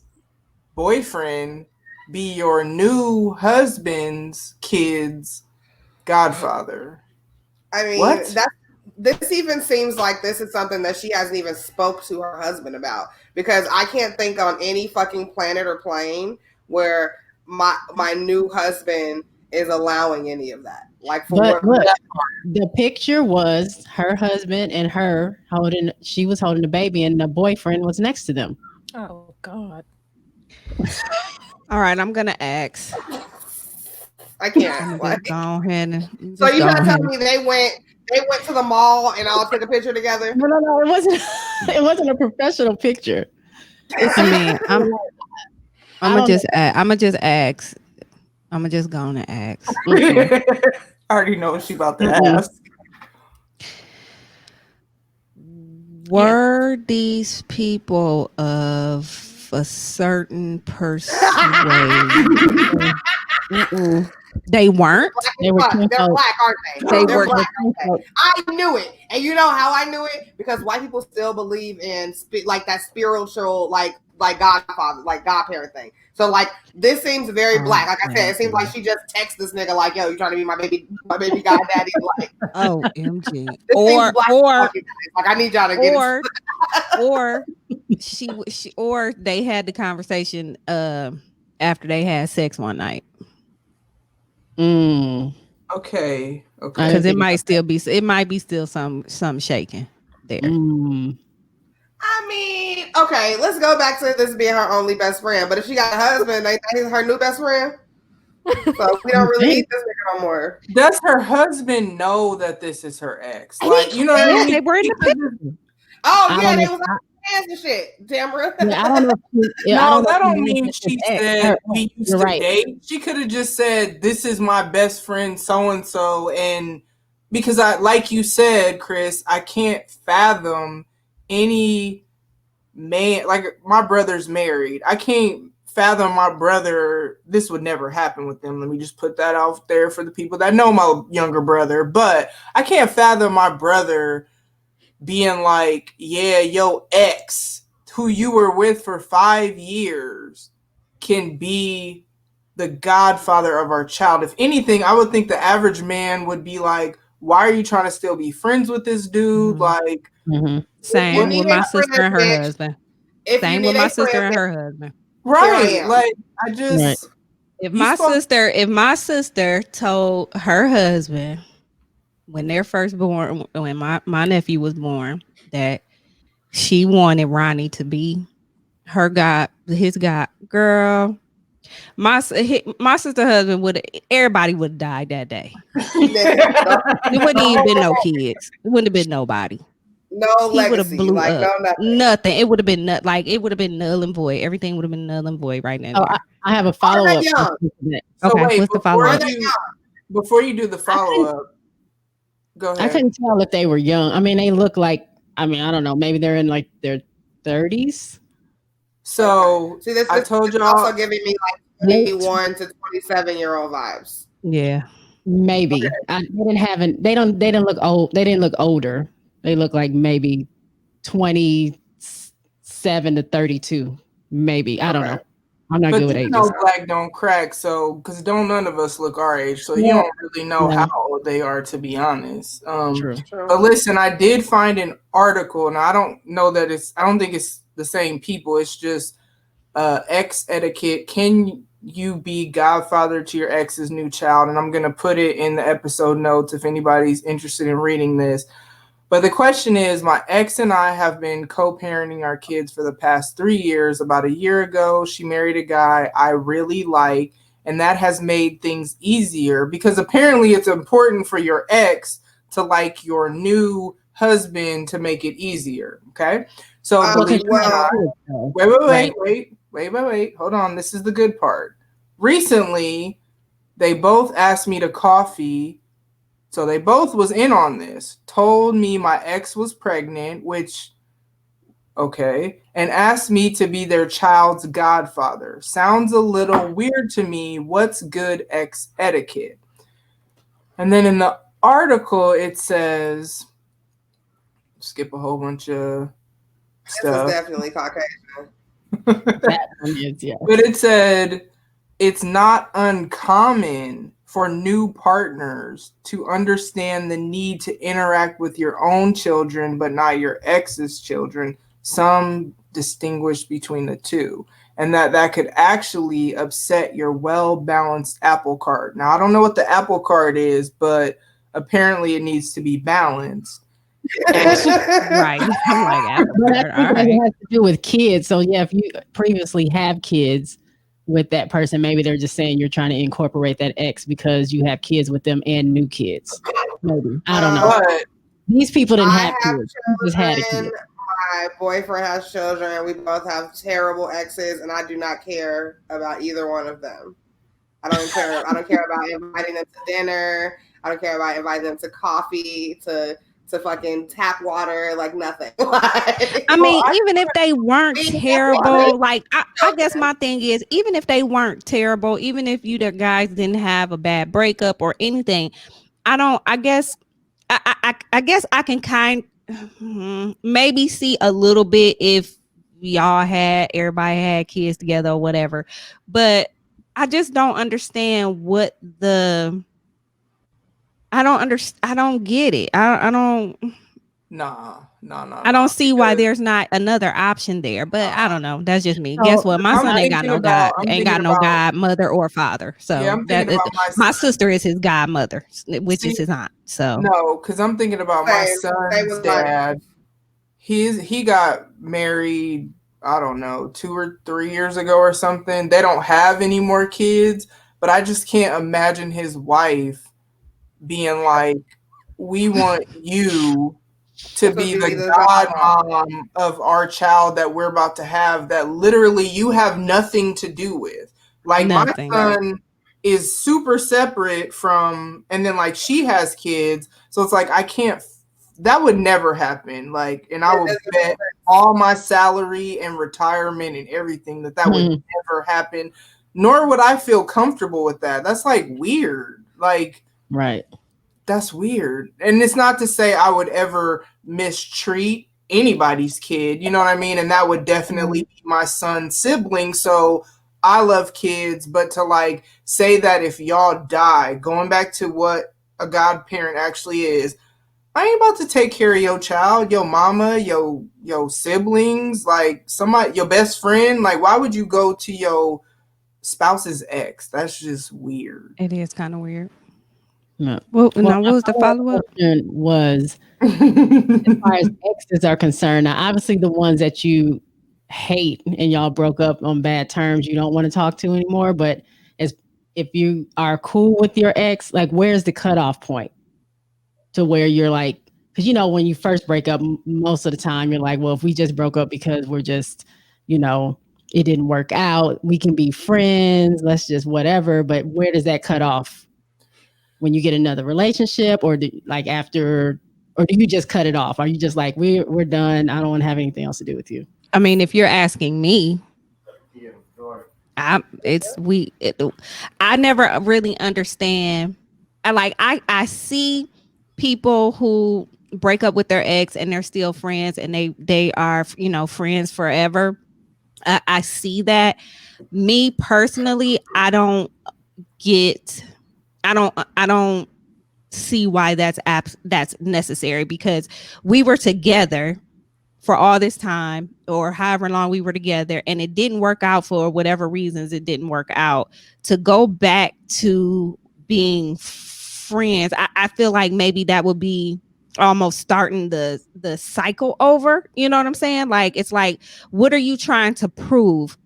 be your new husband's kid's godfather? I mean, this even seems like this is something that she hasn't even spoke to her husband about, because I can't think on any fucking planet or plane where my new husband is allowing any of that. Like the picture was her husband and her she was holding the baby and the boyfriend was next to them. Oh God. All right, I'm gonna ask. I can't. Go ahead and so you gotta tell me they went to the mall and all took a picture together? No, it wasn't. It wasn't a professional picture. I'm gonna just ask. I'm gonna just go on and ask. I already know what she's about to ask. Were these people of a certain persuasion? They weren't. They're black, aren't they? They're black, aren't they? I knew it. And you know how I knew it? Because white people still believe in like that spiritual, like godfather, like godparent thing. So like this seems very black. Like I said, it seems like she just texted this nigga like, yo, you trying to be my baby goddaddy? Like, OMG. Or like I need y'all to get it. Or she or they had the conversation after they had sex one night. Okay. Because it might be still some shaking there. I mean, okay, let's go back to this being her only best friend. But if she got a husband, he's her new best friend. So we don't really need this nigga no more. Does her husband know that this is her ex? Like, you know what I mean? They were in the picture. Oh yeah, they was like fans and shit. Tamara. Yeah, I don't know. No, that don't mean she said we used to date. She could have just said, "This is my best friend, so and so," and because like you said, Chris, I can't fathom any man, like my brother's married. I can't fathom my brother. This would never happen with them. Let me just put that out there for the people that know my younger brother. But I can't fathom my brother being like, yeah, yo ex, who you were with for 5 years, can be the godfather of our child. If anything, I would think the average man would be like, why are you trying to still be friends with this dude? Like, same with my sister and her husband. Same with my sister and her husband. Right. Like, I just if my sister told her husband when they're first born, when my nephew was born, that she wanted Ronnie to be his girl. My sister husband everybody would have died that day. It wouldn't even been no kids. It wouldn't have been nobody. No legacy. Blew like up. No nothing. It would have been it would have been null and void. Everything would have been null and void right now. I have a follow-up. So wait, what's the follow-up? Before you do the follow-up, Go I ahead. couldn't tell if they were young. I mean, they look like, I mean, I don't know, maybe they're in like their 30s. So See, this I is told also y'all. giving me like Late, 21 to 27-year-old vibes. Yeah. maybe. They didn't have an, they didn't look old. They didn't look older. They look like maybe 27 to 32. Maybe. I don't Okay. know. I'm not But good with you ages. know, black don't crack. So, because don't none of us look our age, so you Yeah. don't really know Yeah. how old they are, to be honest. True. But listen, I did find an article, and I don't know that it's. I don't think it's the same people. It's just ex etiquette. Can you be godfather to your ex's new child? And I'm gonna put it in the episode notes if anybody's interested in reading this. But the question is, my ex and I have been co-parenting our kids for the past 3 years. About a year ago, she married a guy I really like, and that has made things easier because apparently it's important for your ex to like your new husband to make it easier. Okay. So Well, 'cause believe you it or have not, kids, though, wait, right? wait. Hold on. This is the good part. Recently, they both asked me to coffee. So they both was in on this. Told me my ex was pregnant, which okay, and asked me to be their child's godfather. Sounds a little weird to me. What's good ex etiquette? And then in the article it says skip a whole bunch of This is stuff. definitely Caucasian. That one is, yeah. But it said it's not uncommon for new partners to understand the need to interact with your own children, but not your ex's children. Some distinguish between the two, and that could actually upset your well-balanced apple cart. Now, I don't know what the apple cart is, but apparently it needs to be balanced. Right. I'm like, apple But I cart, think all that right. has to do with kids. So yeah, if you previously have kids with that person, maybe they're just saying you're trying to incorporate that ex because you have kids with them and new kids. Maybe. I don't know. But These people didn't I have have kids. You just had a children. kid. My boyfriend has children, and we both have terrible exes, and I do not care about either one of them. I don't care. I don't care about inviting them to dinner. I don't care about inviting them to coffee, to fucking tap water, like nothing. Like, I mean, even if they weren't terrible, like I guess my thing is, even if they weren't terrible, even if you the guys didn't have a bad breakup or anything, I guess I guess I can maybe see a little bit if everybody had kids together or whatever, but I just don't understand what the I don't get it. I don't I don't see why there's not another option there, but I don't know. That's just me. Guess So what? My I'm son ain't got thinking no about. god, I'm ain't thinking got no about. godmother or father. Yeah, So I'm thinking about my sister is his godmother, which is See, his aunt. So no, because I'm thinking about my Same son's with my dad. He got married, I don't know, 2 or 3 years ago or something. They don't have any more kids, but I just can't imagine his wife being like, "We want you to be the godmom of our child that we're about to have that literally you have nothing to do with." Like nothing. my son is super separate from, and then like she has kids, so it's like I can't. That would never happen. Like, and I would bet all my salary and retirement and everything that would never happen. Nor would I feel comfortable with that. That's like weird. Like, Right. that's weird. And it's not to say I would ever mistreat anybody's kid, you know what I mean? And that would definitely be my son's sibling. So I love kids, but to like say that if y'all die, going back to what a godparent actually is, I ain't about to take care of your child, your mama, your siblings, like somebody, your best friend. Like, why would you go to your spouse's ex? That's just weird. It is kind of weird. No. Well, now my what was the follow-up? question was, as far as exes are concerned, now obviously the ones that you hate and y'all broke up on bad terms, you don't want to talk to anymore. But as if you are cool with your ex, like where's the cutoff point to where you're like, because you know when you first break up, most of the time you're like, well, if we just broke up because we're just, it didn't work out, we can be friends, let's just whatever. But where does that cut off? when you get another relationship, or after, or do you just cut it off? Are you just like, we're done? I don't want to have anything else to do with you. I mean, if you're asking me, I never really understand. I see people who break up with their ex and they're still friends and they are, friends forever. I see that. Me personally, I don't see why that's necessary, because we were together for all this time, or however long we were together, and it didn't work out for whatever reasons. It didn't work out. To go back to being friends, I feel like maybe that would be almost starting the cycle over. You know what I'm saying? Like, it's like, what are you trying to prove?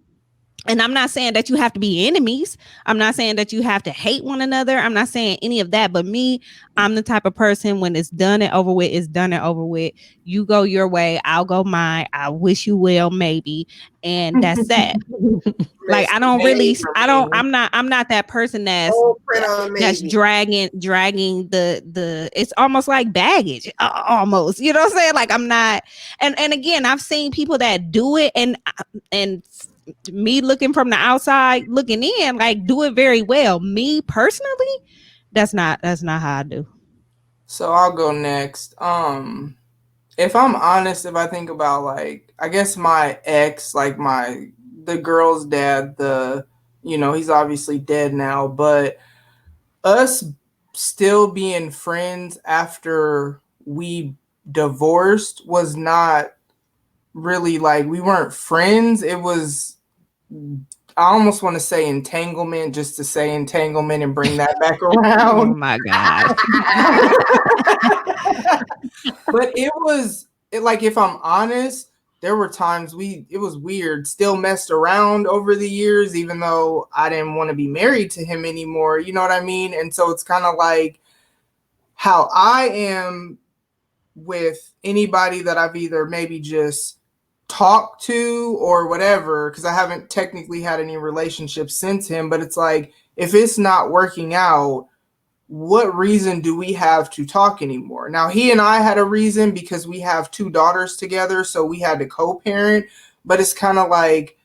And I'm not saying that you have to be enemies. I'm not saying that you have to hate one another. I'm not saying any of that. But me, I'm the type of person, when it's done and over with, it's done and over with. You go your way, I'll go mine. I wish you well, maybe. And that's that. Like, I don't really, I'm not that person that's dragging the, it's almost like baggage, almost, you know what I'm saying? Like, I'm not, and again, I've seen people that do it, and me looking from the outside looking in, like, do it very well. Me personally, that's not how I do. So I'll go next. If I'm honest, if I think about, like, I guess my ex, like the girl's dad, he's obviously dead now, but us still being friends after we divorced was not really, like, we weren't friends. It was, I almost want to say entanglement, just to say entanglement and bring that back around. Oh my God. But like, if I'm honest, there were times it was weird, still messed around over the years, even though I didn't want to be married to him anymore. You know what I mean? And so it's kind of like how I am with anybody that I've either maybe just talked to or whatever, because I haven't technically had any relationships since him. But it's like, if it's not working out, what reason do we have to talk anymore? Now, he and I had a reason because we have 2 daughters together, so we had to co-parent. But it's kind of like,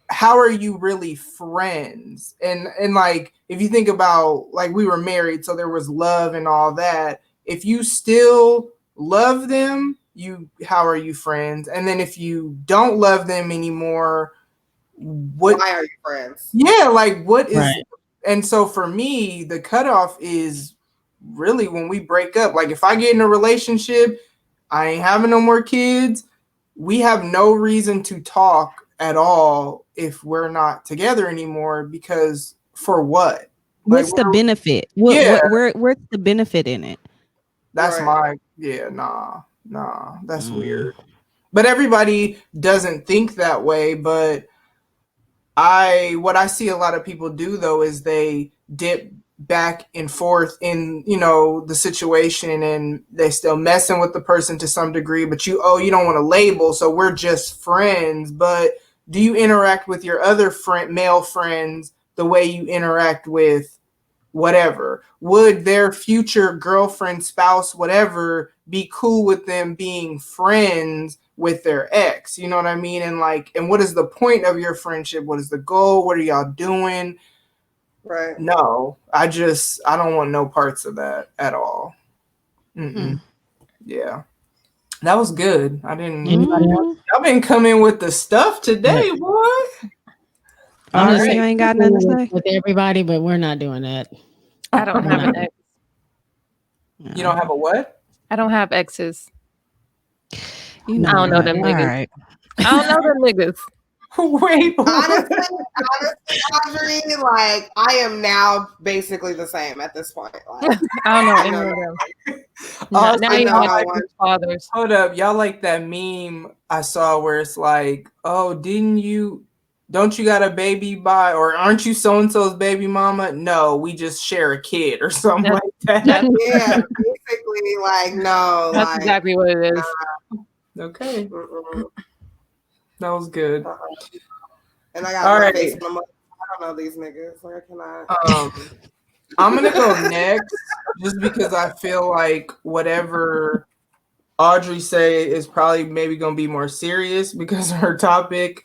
how are you really friends? And like, if you think about, like, we were married, so there was love and all that. If you still love them, how are you friends? And then if you don't love them anymore, why are you friends? Yeah, like, what is right. And so for me, the cutoff is really when we break up. Like, if I get in a relationship, I ain't having no more kids, we have no reason to talk at all if we're not together anymore, because for what? What's the benefit? Where's the benefit in it? That's nah, that's weird. But everybody doesn't think that way. But what I see a lot of people do, though, is they dip back and forth in, the situation, and they still messing with the person to some degree, but you don't want to label, so we're just friends. But do you interact with your other male friends the way you interact with whatever? Would their future girlfriend, spouse, whatever, be cool with them being friends with their ex? You know what I mean? And like, and what is the point of your friendship? What is the goal? What are y'all doing? Right. No, I don't want no parts of that at all. Yeah. That was good. I didn't. Anybody else? Y'all been coming with the stuff today, boy. Honestly, I ain't got nothing to say with everybody, but we're not doing that. I don't have an ex. You don't have a what? I don't have exes. I don't know them niggas. Right. I don't know them niggas. Wait. Honestly, Audrey, like, I am now basically the same at this point. Like, I don't know any of them. Now you know my fathers. Hold up, y'all, like that meme I saw where it's like, oh, don't you got a baby by, or aren't you so-and-so's baby mama? No, we just share a kid or something like that. Yeah, basically, like, no. That's exactly what it is. Okay. That was good. And I got my face in the mud. I don't know these niggas. Like, I cannot. I'm gonna go next just because I feel like whatever Audrey say is probably maybe gonna be more serious because of her topic.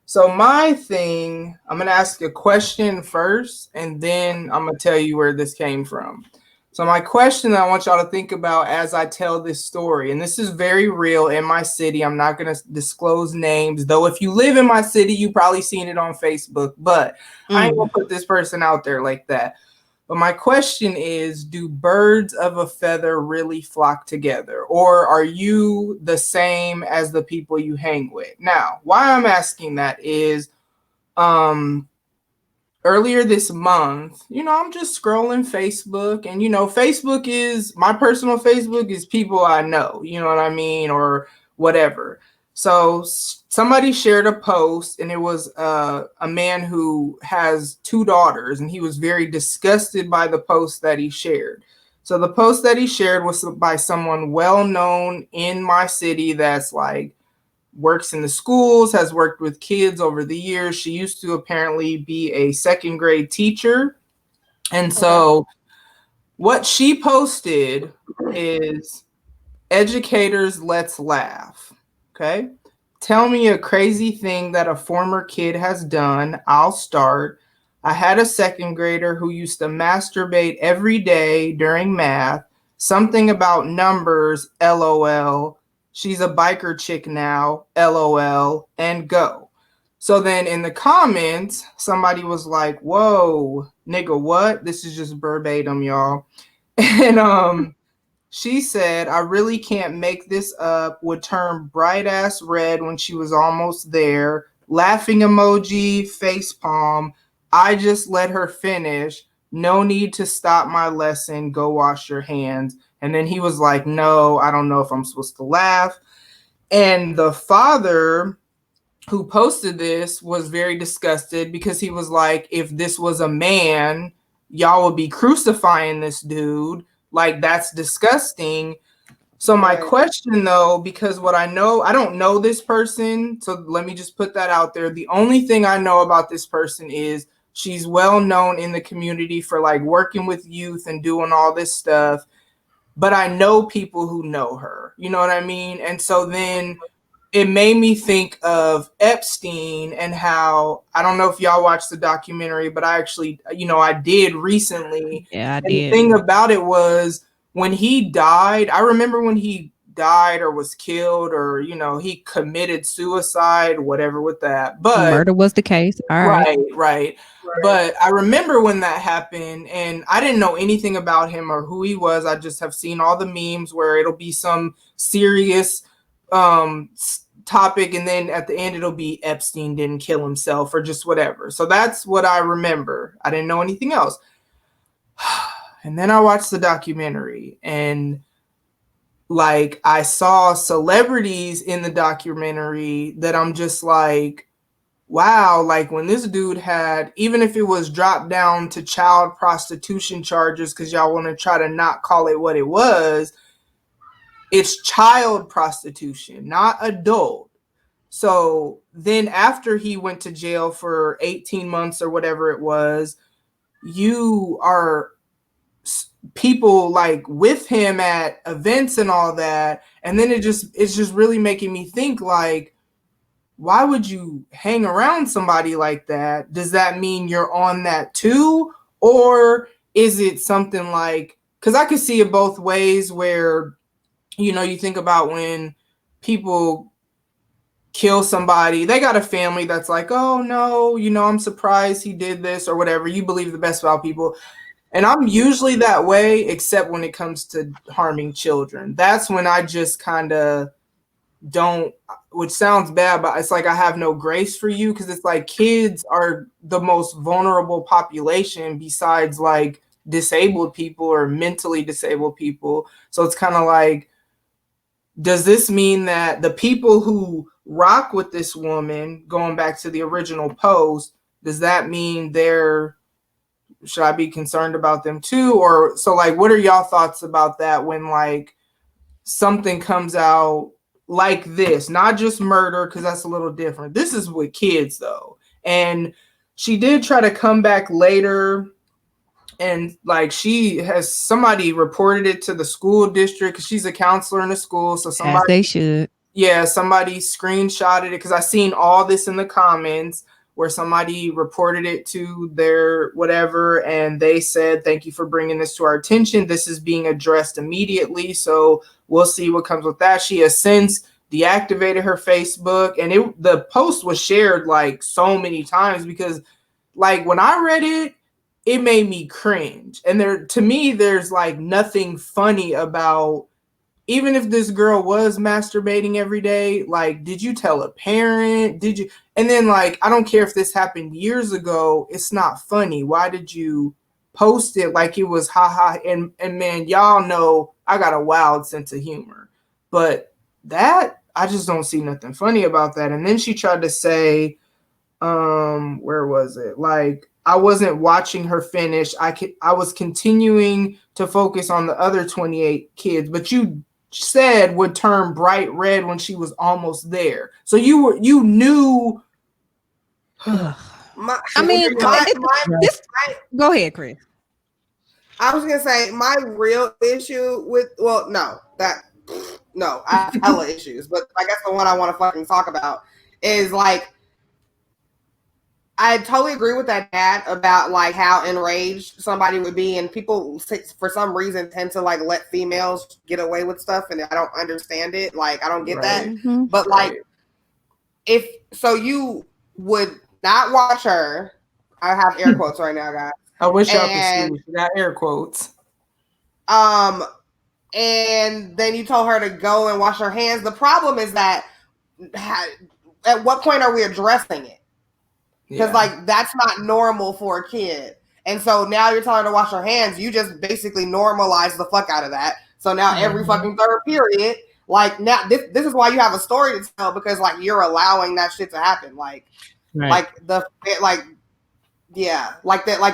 So my thing, I'm gonna ask a question first, and then I'm gonna tell you where this came from. So my question I want y'all to think about as I tell this story, and this is very real in my city. I'm not gonna disclose names, though. If you live in my city, you probably seen it on Facebook, but I ain't gonna put this person out there like that. But my question is, do birds of a feather really flock together? Or are you the same as the people you hang with? Now, why I'm asking that is earlier this month, I'm just scrolling Facebook, and Facebook is my personal Facebook is people I know, you know what I mean, or whatever. So somebody shared a post, and it was a man who has 2 daughters, and he was very disgusted by the post that he shared. So the post that he shared was by someone well known in my city that's like works in the schools, has worked with kids over the years. She used to apparently be a second grade teacher. And so what she posted is, educators, let's laugh. Okay. Tell me a crazy thing that a former kid has done. I'll start. I had a second grader who used to masturbate every day during math. Something about numbers, LOL. She's a biker chick now, LOL, and go. So then in the comments, somebody was like, whoa, nigga, what? This is just verbatim, y'all. And she said, I really can't make this up, would turn bright ass red when she was almost there. Laughing emoji, face palm. I just let her finish. No need to stop my lesson. Go wash your hands. And then he was like, no, I don't know if I'm supposed to laugh. And the father who posted this was very disgusted because he was like, if this was a man, y'all would be crucifying this dude. Like, that's disgusting. So my question, though, because what I know, I don't know this person, so let me just put that out there. The only thing I know about this person is she's well known in the community for like working with youth and doing all this stuff. But I know people who know her, you know what I mean? And so then it made me think of Epstein and how, I don't know if y'all watched the documentary, but I actually, I did recently. Yeah, I and did. The thing about it was when he died, I remember when he died or was killed or, he committed suicide, whatever with that. But murder was the case. All right. Right. But I remember when that happened, and I didn't know anything about him or who he was. I just have seen all the memes where it'll be some serious topic, and then at the end it'll be Epstein didn't kill himself or just whatever. So that's what I remember. I didn't know anything else. And then I watched the documentary, and like I saw celebrities in the documentary that I'm just like, wow, like when this dude had, even if it was dropped down to child prostitution charges, because y'all want to try to not call it what it was, it's child prostitution, not adult. So then after he went to jail for 18 months or whatever it was, you are people like with him at events and all that. And then it's just really making me think like, why would you hang around somebody like that? Does that mean you're on that too? Or is it something like, because I could see it both ways where, you think about when people kill somebody, they got a family that's like, oh no, I'm surprised he did this or whatever. You believe the best about people. And I'm usually that way, except when it comes to harming children. That's when I just kind of don't, which sounds bad, but it's like I have no grace for you, because it's like kids are the most vulnerable population besides like disabled people or mentally disabled people. So it's kind of like, does this mean that the people who rock with this woman, going back to the original post, does that mean should I be concerned about them too? Or so like, what are y'all thoughts about that when like something comes out like this, not just murder, because that's a little different. This is with kids though. And she did try to come back later and like somebody reported it to the school district because she's a counselor in the school. So somebody, as they should. Yeah, somebody screenshotted it because I seen all this in the comments where somebody reported it to their whatever, and they said, "Thank you for bringing this to our attention. This is being addressed immediately." So we'll see what comes with that. She has since deactivated her Facebook, and the post was shared like so many times because, like, when I read it, it made me cringe. And to me, there's like nothing funny about. Even if this girl was masturbating every day, like, did you tell a parent? Did you? And then, like, I don't care if this happened years ago. It's not funny. Why did you post it like it was haha? And man, y'all know I got a wild sense of humor. But that, I just don't see nothing funny about that. And then she tried to say, where was it? Like, I wasn't watching her finish. I was continuing to focus on the other 28 kids, but you said would turn bright red when she was almost there. So you knew. Go ahead, Chris. I was gonna say my real issue with I have hella issues, but I guess the one I want to fucking talk about is like, I totally agree with that dad about like how enraged somebody would be, and people for some reason tend to like let females get away with stuff, and I don't understand it. Like, I don't get that. Mm-hmm. But like, if so, you would not watch her. I have air quotes right now, guys. I wish y'all could see. She got air quotes. And then you told her to go and wash her hands. The problem is that at what point are we addressing it? Because like, that's not normal for a kid. And so now you're telling her to wash her hands. You just basically normalize the fuck out of that. So now every fucking third period, like, now this is why you have a story to tell, because like, you're allowing that shit to happen. Like, like that, like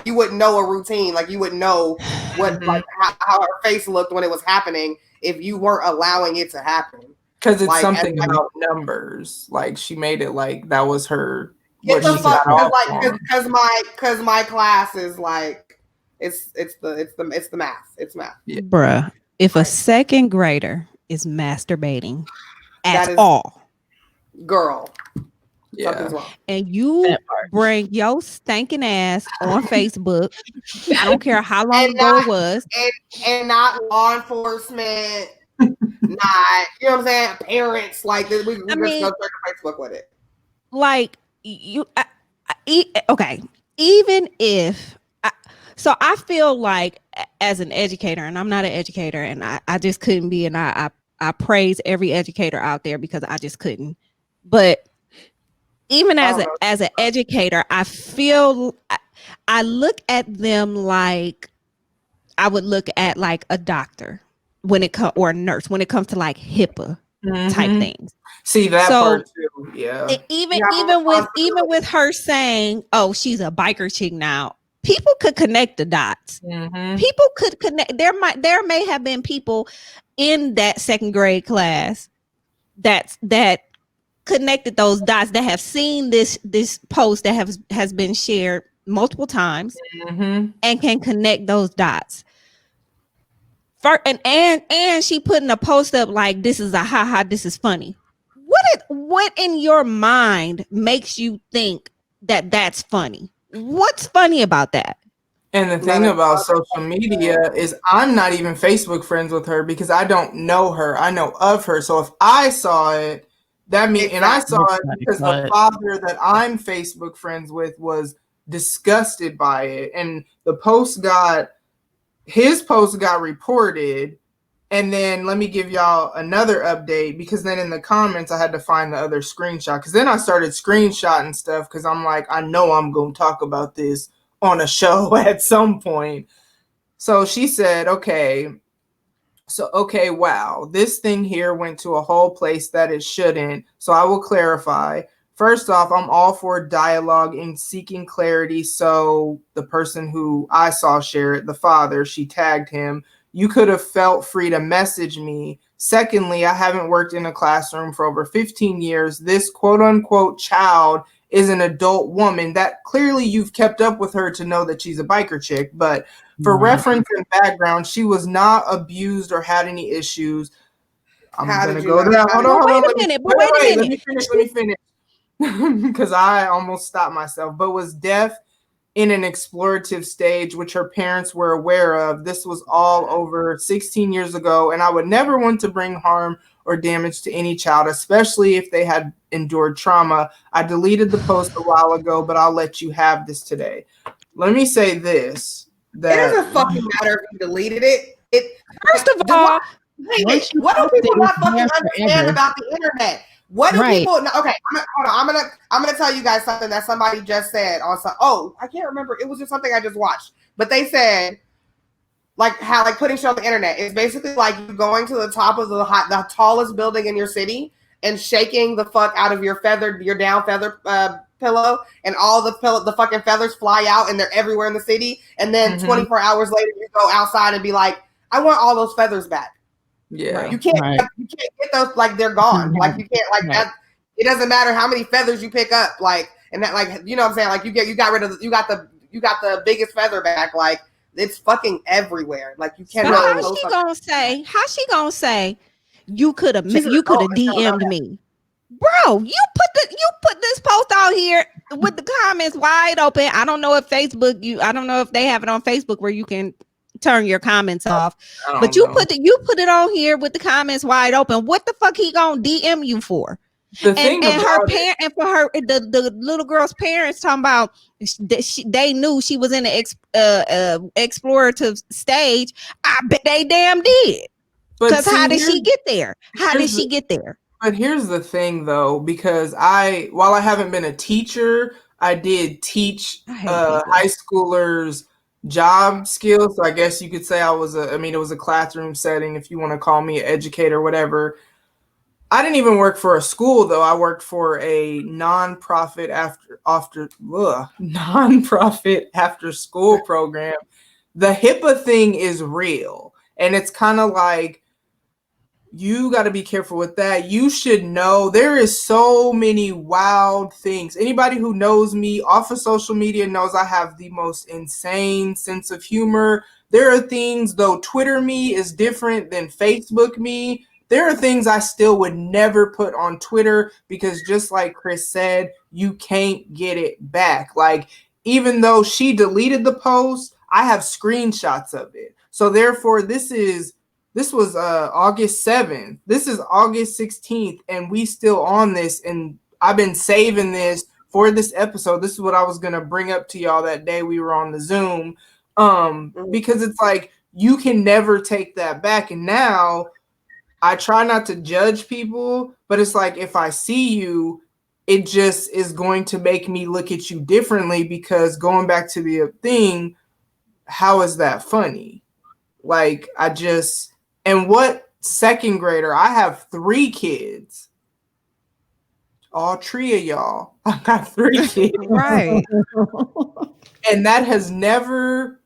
you wouldn't know a routine. Like, you wouldn't know what like how her face looked when it was happening if you weren't allowing it to happen. Because it's like, something about numbers. Like, she made it like that was her. Because my class is like, it's the math. It's math. Yeah. Bruh, if a second grader is masturbating at all, girl, and you bring your stinking ass on Facebook, I don't care how long ago it was, and not law enforcement, not, you know what I'm saying, parents, like, we just go to Facebook with it. Like, okay, even if so I feel like, as an educator, and I'm not an educator, and I just couldn't be, and I praise every educator out there because I just couldn't. But even as an educator, I feel I look at them like I would look at like a doctor or a nurse when it comes to like HIPAA type things. See that part too, yeah. Even with her saying, "Oh, she's a biker chick now," people could connect the dots. People could connect. There may have been people in that second grade class that connected those dots, that have seen this post that has been shared multiple times, and can connect those dots. And she putting a post up like, "This is a haha, this is funny." What in your mind makes you think that that's funny? What's funny about that? And the thing about social media is I'm not even Facebook friends with her because I don't know her. I know of her. So if I saw it, that means, and I saw it because the father that I'm Facebook friends with was disgusted by it. And his post got reported. And then let me give y'all another update, because then in the comments I had to find the other screenshot, because then I started screenshotting stuff because I'm like, I know I'm going to talk about this on a show at some point. So she said, okay, wow, this thing here went to a whole place that it shouldn't. So I will clarify. First off, I'm all for dialogue and seeking clarity. So the person who I saw share it, the father, she tagged him. You could have felt free to message me. Secondly, I haven't worked in a classroom for over 15 years. This quote unquote child is an adult woman that clearly you've kept up with her to know that she's a biker chick. But for reference and background, she was not abused or had any issues. I'm going to go there. Hold on. Wait a minute. Let me finish. Because I almost stopped myself, but was deaf in an explorative stage, which her parents were aware of. This was all over 16 years ago, and I would never want to bring harm or damage to any child, especially if they had endured trauma. I deleted the post a while ago, but I'll let you have this today. Let me say this. That it doesn't fucking matter if you deleted it. First of all, what do people not fucking understand about the internet? What do people? Okay, hold on. I'm gonna tell you guys something that somebody just said on some. Oh, I can't remember. It was just something I just watched, but they said like how like putting shit on the internet is basically like you going to the top of the tallest building in your city and shaking the fuck out of your down feather pillow, and all the fucking feathers fly out and they're everywhere in the city, and then 24 hours later you go outside and be like, I want all those feathers back. Yeah, you can't get those, like they're gone. Like you can't like that. It doesn't matter how many feathers you pick up, like, and that, like, you know what I'm saying, like you got rid of you got the biggest feather back, like it's fucking everywhere. Like you can't. How she gonna say you could have DM'd me, bro? You put this post out here with the comments wide open. I don't know if I don't know if they have it on Facebook where you can turn your comments off, but you put it on here with the comments wide open. What the fuck he gonna DM you for? And her parent, and for her the little girl's parents talking about they knew she was in the explorative stage. I bet they damn did. Because how did she get there? But here's the thing, though, because while I haven't been a teacher, I did teach high schoolers job skills. So I guess you could say it was a classroom setting, if you want to call me an educator, whatever. I didn't even work for a school, though. I worked for a nonprofit after school program. The HIPAA thing is real, and it's kind of like, you got to be careful with that. You should know there is so many wild things. Anybody who knows me off of social media knows I have the most insane sense of humor. There are things, though Twitter me is different than Facebook me, there are things I still would never put on Twitter because, just like Chris said, you can't get it back. Like, even though she deleted the post, I have screenshots of it. So therefore, this was August 7th. This is August 16th, and we still on this. And I've been saving this for this episode. This is what I was going to bring up to y'all that day we were on the Zoom. Because it's like, you can never take that back. And now I try not to judge people, but it's like, if I see you, it just is going to make me look at you differently, because going back to the thing, how is that funny? Like, and what second grader? I have 3 kids. All 3 of y'all. I got 3 kids. Right. And that has never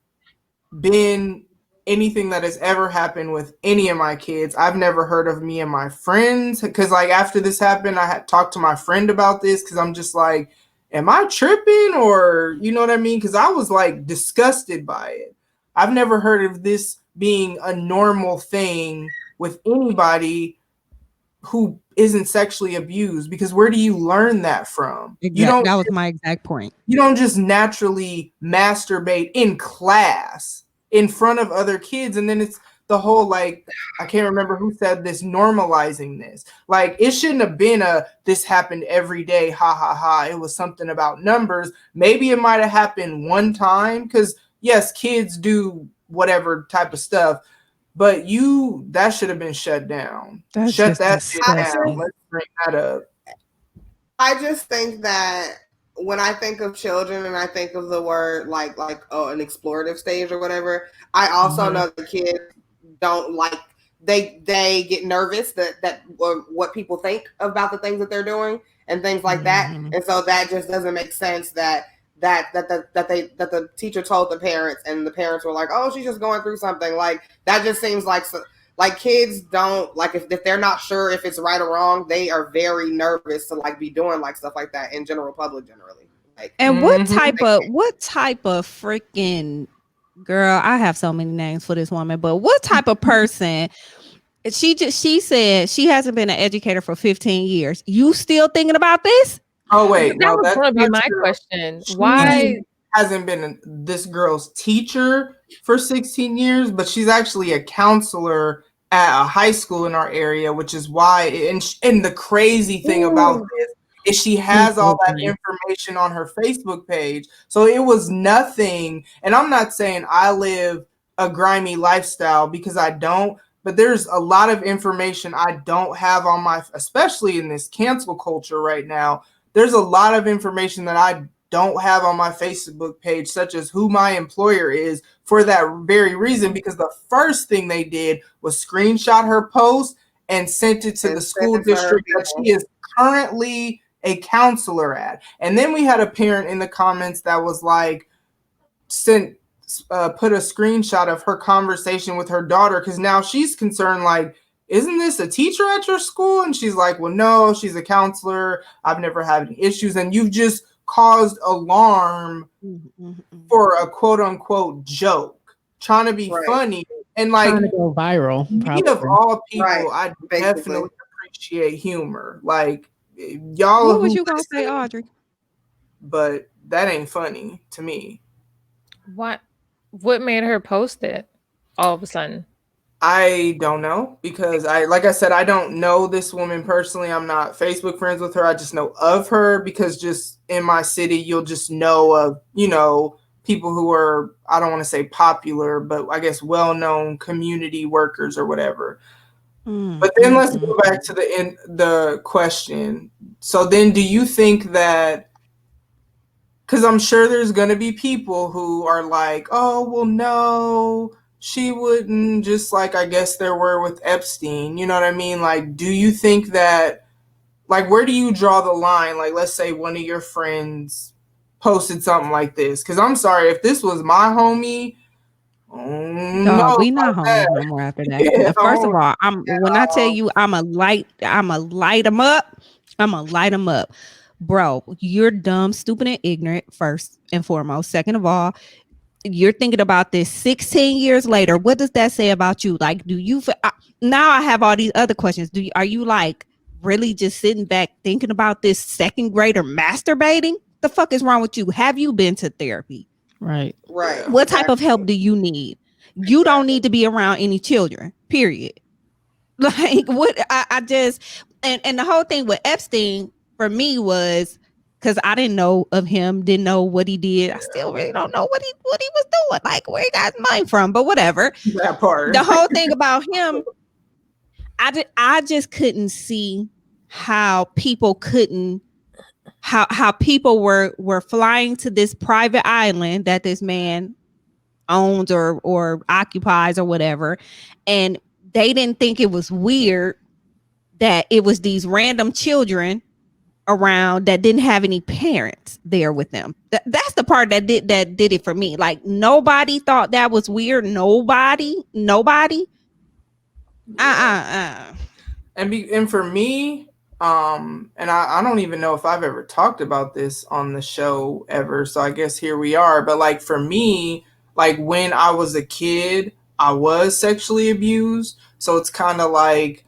been anything that has ever happened with any of my kids. I've never heard of me and my friends, because like after this happened, I had talked to my friend about this, because I'm just like, am I tripping, or you know what I mean? Because I was like disgusted by it. I've never heard of this being a normal thing with anybody who isn't sexually abused, because where do you learn that from? Exactly. That was my exact point. You don't just naturally masturbate in class in front of other kids. And then it's the whole, like, I can't remember who said this, normalizing this. Like, it shouldn't have been this happened every day, ha ha ha. It was something about numbers. Maybe it might have happened one time, because yes, kids do whatever type of stuff, but that should have been shut down. Shut that shit down. Let's bring that up. I just think that when I think of children and I think of the word like an explorative stage or whatever, I also know the kids don't like, they get nervous that what people think about the things that they're doing and things like that, and so that just doesn't make sense that the teacher told the parents and the parents were like, oh, she's just going through something. Like, that just seems like like kids don't like if they're not sure if it's right or wrong, they are very nervous to like be doing like stuff like that in general public generally. Like, and what type of freaking girl? I have so many names for this woman, but what type of person? She said she hasn't been an educator for 15 years. You still thinking about this? Oh wait, that was going to be my question. Why hasn't been this girl's teacher for 16 years, but she's actually a counselor at a high school in our area, which is why. And the crazy thing about this is she has all that information on her Facebook page. So it was nothing. And I'm not saying I live a grimy lifestyle because I don't. But there's a lot of information I don't have on my, especially in this cancel culture right now. There's a lot of information that I don't have on my Facebook page, such as who my employer is, for that very reason, because the first thing they did was screenshot her post and sent it to the school district that she is currently a counselor at. And then we had a parent in the comments that was like, put a screenshot of her conversation with her daughter, because now she's concerned, like, isn't this a teacher at your school? And she's like, well, no, she's a counselor. I've never had any issues. And you've just caused alarm for a quote unquote joke, trying to be funny and like trying to go viral. Me of all people, I definitely appreciate humor. Like, y'all. What was you gonna say, Audrey? But that ain't funny to me. What made her post it all of a sudden? I don't know, because like I said, I don't know this woman personally. I'm not Facebook friends with her. I just know of her because just in my city, you'll just know of, people who are, I don't want to say popular, but I guess well-known community workers or whatever. But then let's go back to the question. So then do you think that, because I'm sure there's going to be people who are like, oh, well, no, she wouldn't, just like I guess there were with Epstein. You know what I mean? Like, do you think that, like, where do you draw the line? Like, let's say one of your friends posted something like this. Because I'm sorry, if this was my homie, no, we not homies no more after that. Yeah, first of all, when I tell you I'm a light them up. Bro, you're dumb, stupid, and ignorant, first and foremost. Second of all, you're thinking about this 16 years later. What does that say about you? Like, do you now I have all these other questions. Are you like really just sitting back thinking about this second grader masturbating? The fuck is wrong with you? Have you been to therapy? Right. What type of help do you need? You don't need to be around any children, period. Like, what I just, and the whole thing with Epstein for me was, because I didn't know of him, didn't know what he did. I still really don't know what he was doing, like where he got his money from, but whatever. That part. The whole thing about him, I just couldn't see how people couldn't, how people were flying to this private island that this man owns or occupies or whatever, and they didn't think it was weird that it was these random children around that didn't have any parents there with them. That's the part that did it for me. Like, nobody thought that was weird. Nobody. And for me, and I don't even know if I've ever talked about this on the show ever, so I guess here we are. But like, for me, like, when I was a kid, I was sexually abused. So it's kind of like,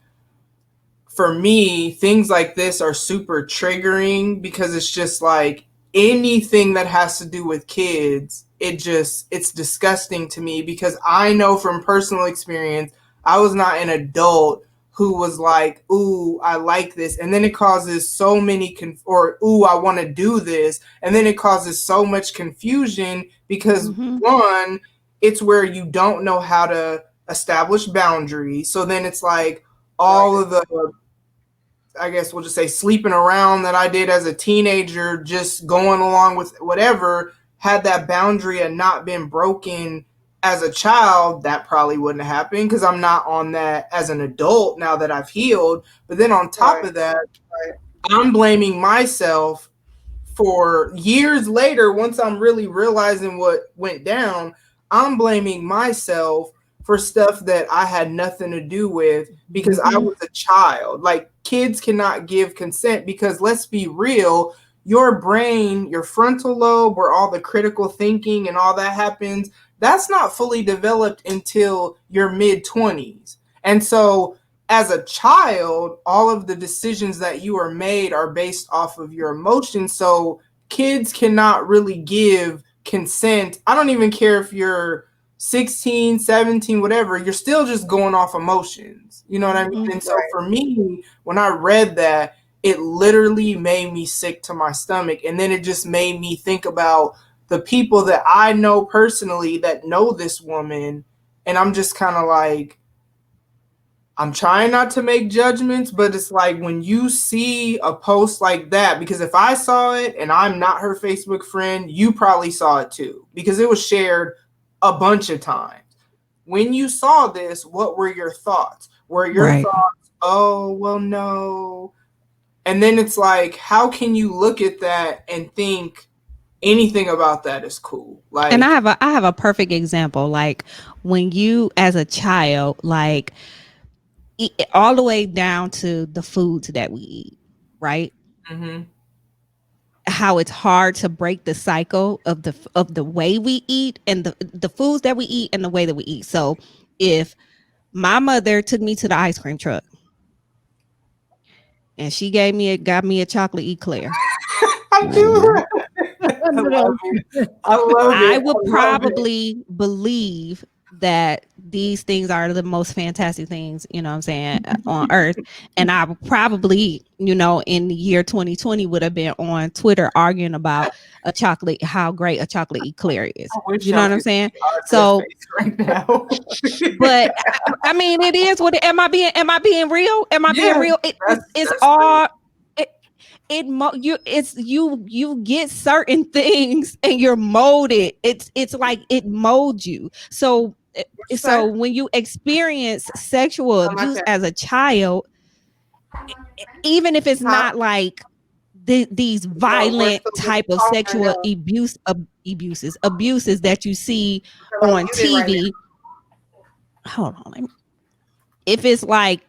for me, things like this are super triggering, because it's just like anything that has to do with kids, it's disgusting to me, because I know from personal experience, I was not an adult who was like, ooh, I like this. And then it causes so many, ooh, I want to do this. And then it causes so much confusion because one, it's where you don't know how to establish boundaries. So then it's like all of the, I guess we'll just say, sleeping around that I did as a teenager, just going along with whatever, had that boundary and not been broken as a child, that probably wouldn't have happened, because I'm not on that as an adult now that I've healed. But then on top of that, I'm blaming myself for years later, once I'm really realizing what went down, I'm blaming myself for stuff that I had nothing to do with because I was a child. Like, kids cannot give consent because, let's be real, your brain, your frontal lobe, where all the critical thinking and all that happens, that's not fully developed until your mid-20s. And so as a child, all of the decisions that you are made are based off of your emotions. So kids cannot really give consent. I don't even care if you're 16, 17, whatever, you're still just going off emotions. You know what I mean? And so for me, when I read that, it literally made me sick to my stomach. And then it just made me think about the people that I know personally that know this woman. And I'm just kind of like, I'm trying not to make judgments, but it's like when you see a post like that, because if I saw it and I'm not her Facebook friend, you probably saw it too, because it was shared a bunch of times. When you saw this, what were your thoughts? Were your thoughts, oh, well, no. And then it's like, how can you look at that and think anything about that is cool? Like, and I have a perfect example. Like, when you, as a child, like, all the way down to the foods that we eat, right? How it's hard to break the cycle of the way we eat and the foods that we eat and the way that we eat. So if my mother took me to the ice cream truck and she got me a chocolate eclair, I do. I love it. I would probably believe that these things are the most fantastic things, you know what I'm saying, on earth. And I would probably, you know, in the year 2020 would have been on Twitter arguing about how great a chocolate eclair is. You know what I'm saying? So right now. but I mean, it is what am I being real? Am I being real? It's all you get certain things and you're molded. It's like it molds you. So when you experience sexual abuse as a child, even if it's not like these violent type of sexual abuses that you see on TV. Hold on. If it's like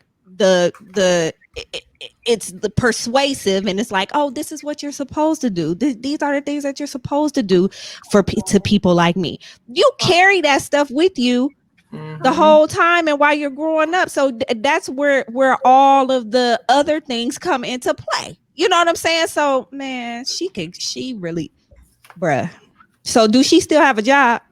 it's the persuasive and it's like, oh, this is what you're supposed to do. These are the things that you're supposed to do to people like me. You carry that stuff with you the whole time and while you're growing up. So that's where all of the other things come into play. You know what I'm saying? So man, she really, bruh. So do she still have a job?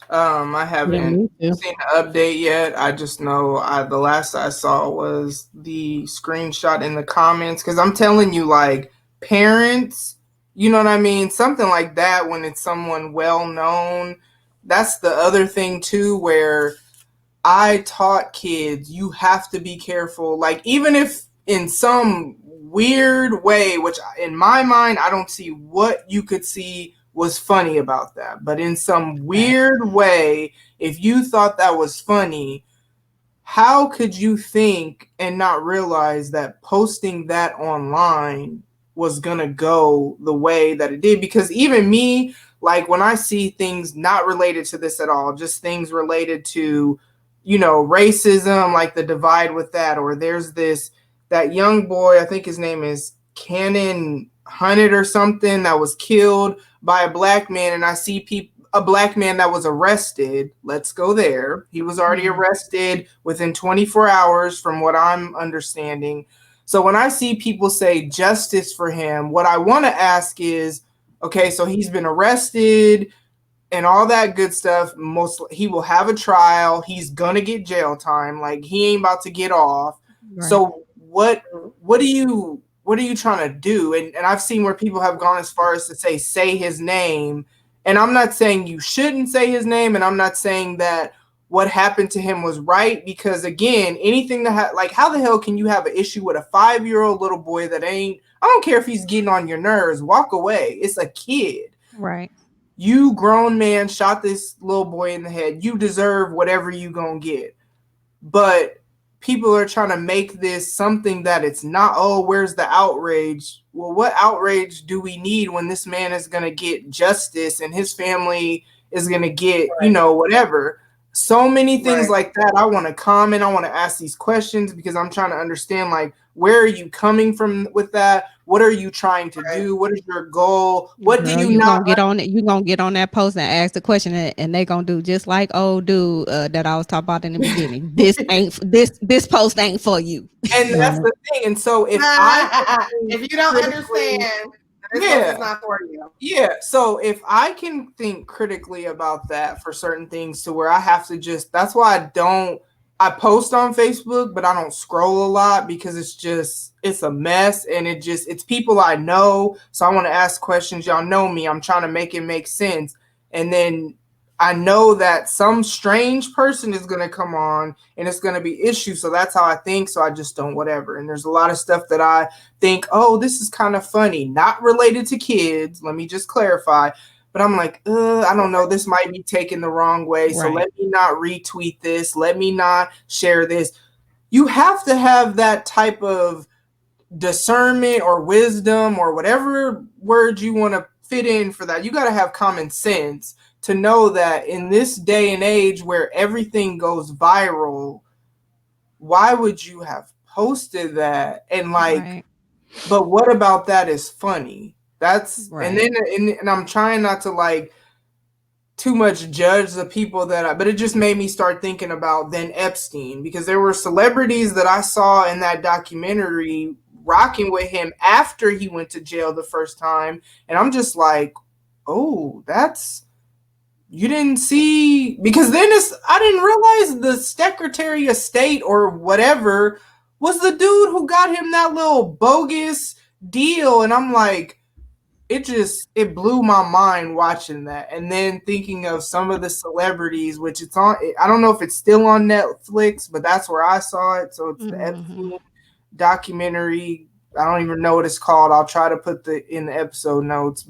I haven't seen the update yet. I just know the last I saw was the screenshot in the comments, because I'm telling you, like, parents, you know what I mean? Something like that when it's someone well known. That's the other thing too, where I taught kids, you have to be careful. Like, even if in some weird way, which in my mind, I don't see what you could see was funny about that. But in some weird way, if you thought that was funny, how could you think and not realize that posting that online was going to go the way that it did? Because even me, like, when I see things not related to this at all, just things related to, you know, racism, like the divide with that, or there's that young boy, I think his name is Cannon Hunted or something, that was killed by a black man, and I see a black man that was arrested. Let's go there. He was already arrested within 24 hours from what I'm understanding. So when I see people say justice for him, what I want to ask is, okay, so he's been arrested and all that good stuff. He will have a trial. He's gonna get jail time. Like, he ain't about to get off. Right. So what are you trying to do? And I've seen where people have gone as far as to say his name. And I'm not saying you shouldn't say his name, and I'm not saying that what happened to him was right, because again, anything that like, how the hell can you have an issue with a 5-year-old little boy that I don't care if he's getting on your nerves, walk away. It's a kid. Right. You grown man shot this little boy in the head. You deserve whatever you gonna get. But people are trying to make this something that it's not. Oh, where's the outrage? Well, what outrage do we need when this man is going to get justice and his family is going to get, you know, whatever? so many things Right. like that. I want to comment. I want to ask these questions because I'm trying to understand, like, where are you coming from with that? What are you trying to do? What is your goal? What Girl, do you not gonna get on it? You gonna get on that post and ask the question, and they gonna do just like old dude that I was talking about in the beginning. This ain't this post ain't for you. And that's the thing. And so if I if you don't critically- understand, this Yeah. is not for you. Yeah, so if I can think critically about that for certain things to where I have to just, that's why I post on Facebook, but I don't scroll a lot because it's a mess and it's people I know. So I want to ask questions. Y'all know me. I'm trying to make it make sense. And then I know that some strange person is going to come on and it's going to be issues. So that's how I think. So I just don't whatever. And there's a lot of stuff that I think, oh, this is kind of funny, not related to kids. Let me just clarify. But I'm like, I don't know. This might be taken the wrong way. So let me not retweet this. Let me not share this. You have to have that type of discernment or wisdom or whatever word you want to fit in for that. You got to have common sense to know that in this day and age where everything goes viral, why would you have posted that? And like, but what about that is funny? That's and then and I'm trying not to like too much judge the people but it just made me start thinking about then Epstein, because there were celebrities that I saw in that documentary rocking with him after he went to jail the first time, and I'm just like, oh, you didn't see, because then I didn't realize the Secretary of State or whatever was the dude who got him that little bogus deal. And I'm like, it blew my mind watching that. And then thinking of some of the celebrities, which it's on, I don't know if it's still on Netflix, but that's where I saw it. So it's the Epstein documentary. I don't even know what it's called. I'll try to put in the episode notes,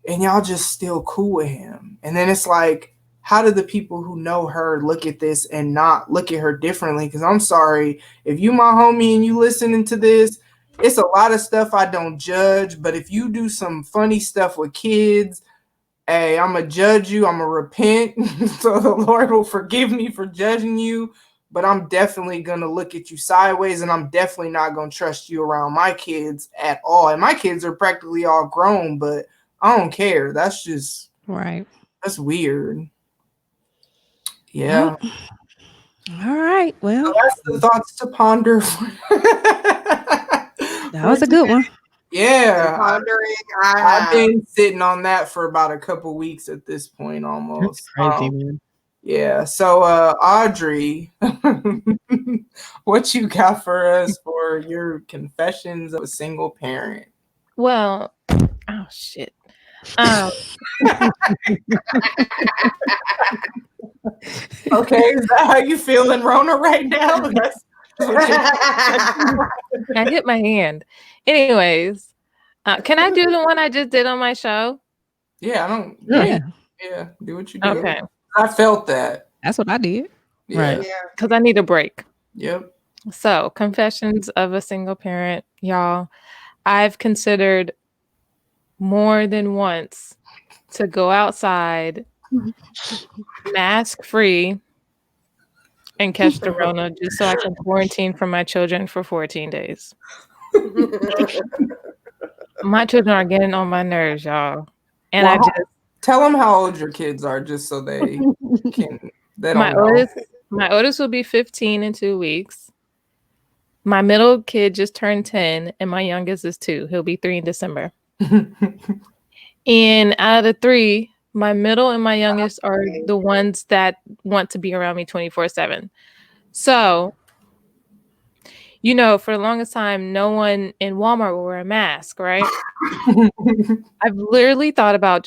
and y'all just still cool with him. And then it's like, how do the people who know her look at this and not look at her differently? Because I'm sorry, if you my homie and you listening to this, it's a lot of stuff I don't judge. But if you do some funny stuff with kids, hey, I'm going to judge you. I'm going to repent. So the Lord will forgive me for judging you. But I'm definitely going to look at you sideways, and I'm definitely not going to trust you around my kids at all. And my kids are practically all grown, but I don't care. That's just that's weird. Yeah. All right. Well, so that's the thoughts to ponder. That was a good one. Yeah. Pondering. I've been sitting on that for about a couple weeks at this point almost. That's crazy, man. Yeah. So Audrey, what you got for us for your confessions of a single parent? Well, oh shit. Okay, is that how you feeling, Rona, right now? I hit my hand. Anyways, can I do the one I just did on my show? Yeah, I don't. Yeah. Yeah, do what you do. Okay. I felt that. That's what I did. Yeah. Right. Because I need a break. Yep. So, confessions of a single parent, y'all. I've considered more than once to go outside, mask free, and catch the Rona just so I can quarantine from my children for 14 days. My children are getting on my nerves, y'all. And Well, I just tell them how old your kids are, just so they can. They don't my know. oldest will be 15 in 2 weeks. My middle kid just turned 10, and my youngest is 2. He'll be 3 in December. And out of the 3, my middle and my youngest are the ones that want to be around me 24/7. So, for the longest time, no one in Walmart will wear a mask, right? I've literally thought about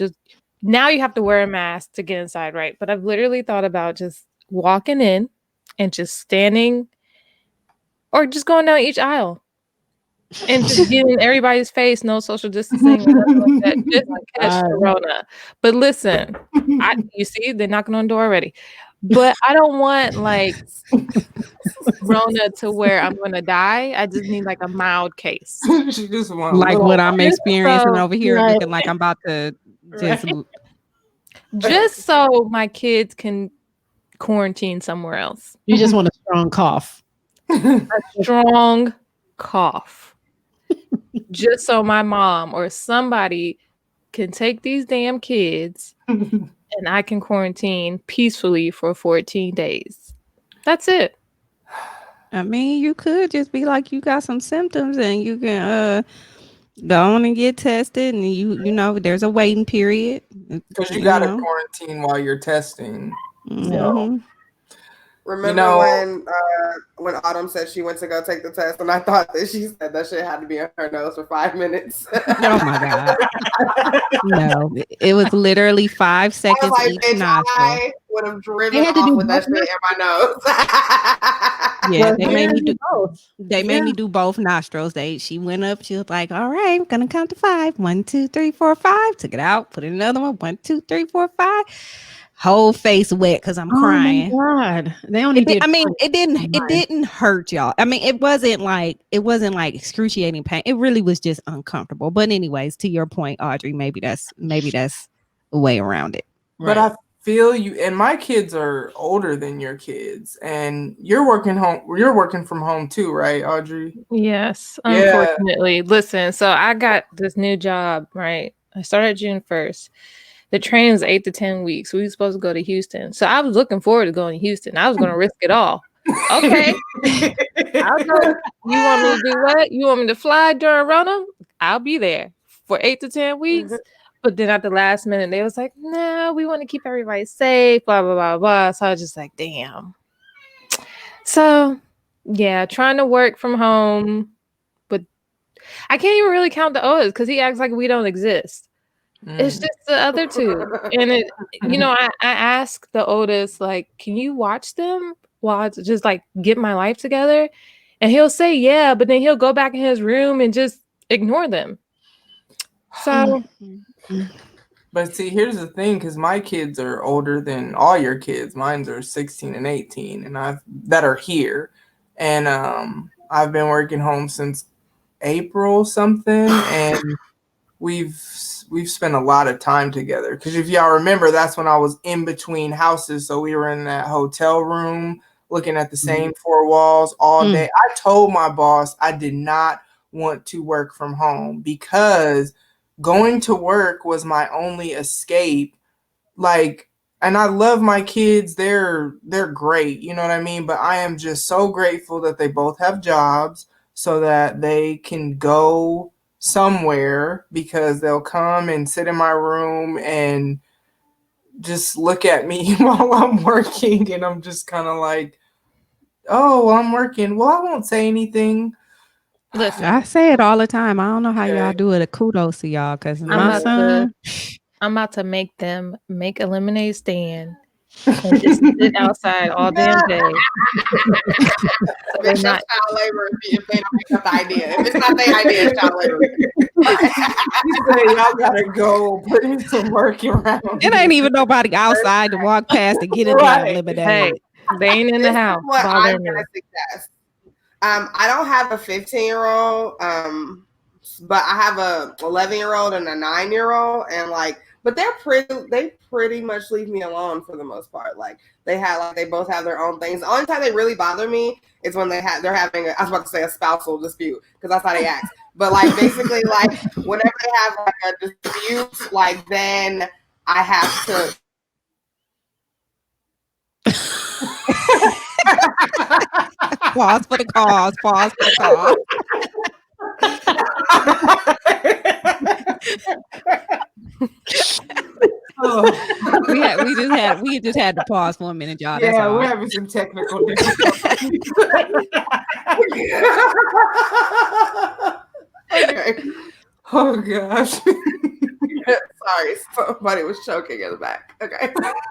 now you have to wear a mask to get inside, right? But I've literally thought about just walking in and just standing or just going down each aisle and just getting in everybody's face, no social distancing or nothing like that, just to catch Corona. But listen, you see, they're knocking on the door already. But I don't want Rona to where I'm gonna die. I just need a mild case. She just want Like what I'm experiencing over here, right. looking like I'm about to just Just so my kids can quarantine somewhere else. You just want a strong cough. A strong cough. Just so my mom or somebody can take these damn kids and I can quarantine peacefully for 14 days. That's it. I mean, you could just be like, you got some symptoms and you can go on and get tested, and you know there's a waiting period. Because you got to quarantine while you're testing. Mm-hmm. So. Remember when Autumn said she went to go take the test, and I thought that she said that shit had to be in her nose for 5 minutes. Oh my god! No, it was literally 5 seconds each nostril. I would have driven off with that shit in my nose. Yeah, they made me do both. They made me do both nostrils. She went up. She was like, "All right, I'm gonna count to 5. 1, 2, 3, 4, 5." Took it out. Put in another one. 1, 2, 3, 4, 5. Whole face wet because I'm crying. Oh my god! They only did. I mean, it didn't hurt, y'all. I mean, it wasn't like excruciating pain. It really was just uncomfortable. But anyways, to your point, Audrey, maybe that's a way around it. But I feel you. And my kids are older than your kids, and you're working from home too, right, Audrey? Yes, unfortunately. Listen, so I got this new job, right? I started June 1st. The training is 8 to 10 weeks. We were supposed to go to Houston. So I was looking forward to going to Houston. I was going to risk it all. Okay. I'll go. You want me to do what? You want me to fly during Rona? I'll be there for 8 to 10 weeks. But then at the last minute, they was like, no, we want to keep everybody safe, blah, blah, blah, blah. So I was just like, damn. So, yeah, trying to work from home. But I can't even really count the Otis because he acts like we don't exist. It's just the other two. And it, I asked the oldest, like, can you watch them while I just like get my life together? And he'll say, yeah, but then he'll go back in his room and just ignore them. So, but see, here's the thing, because my kids are older than all your kids. Mine are 16 and 18, and that are here. And I've been working home since April something, and we've spent a lot of time together, because if y'all remember, that's when I was in between houses, so we were in that hotel room looking at the same four walls all day. I told my boss I did not want to work from home because going to work was my only escape. Like, and I love my kids, they're great, you know what I mean? But I am just so grateful that they both have jobs so that they can go somewhere, because they'll come and sit in my room and just look at me while I'm working, and I'm just kind of like, oh, I'm working. Well, I won't say anything. listen, I say it all the time. I don't know how y'all do it. Kudos to y'all, because my son, I'm about to make them make a lemonade stand and just sit outside all damn day. It's not child labor if they don't pick up the idea. If it's not their idea, it's child labor. Y'all gotta go put in some work around. it ain't even nobody outside to walk past to get a damn lemonade. Hey, they ain't in the house. What I'm gonna suggest. I don't have a 15-year-old, but I have a 11-year-old and a 9-year-old, and like, but they pretty much leave me alone for the most part. Like they both have their own things. The only time they really bother me is when they're having I was about to say a spousal dispute, because that's how they act. But like basically, like whenever they have like a dispute, like then I have to Pause for the cause. Pause for the cause. We just had to pause for a minute, y'all. That's all. We're having some technical difficulties. Okay. Oh gosh. Sorry, somebody was choking in the back. Okay,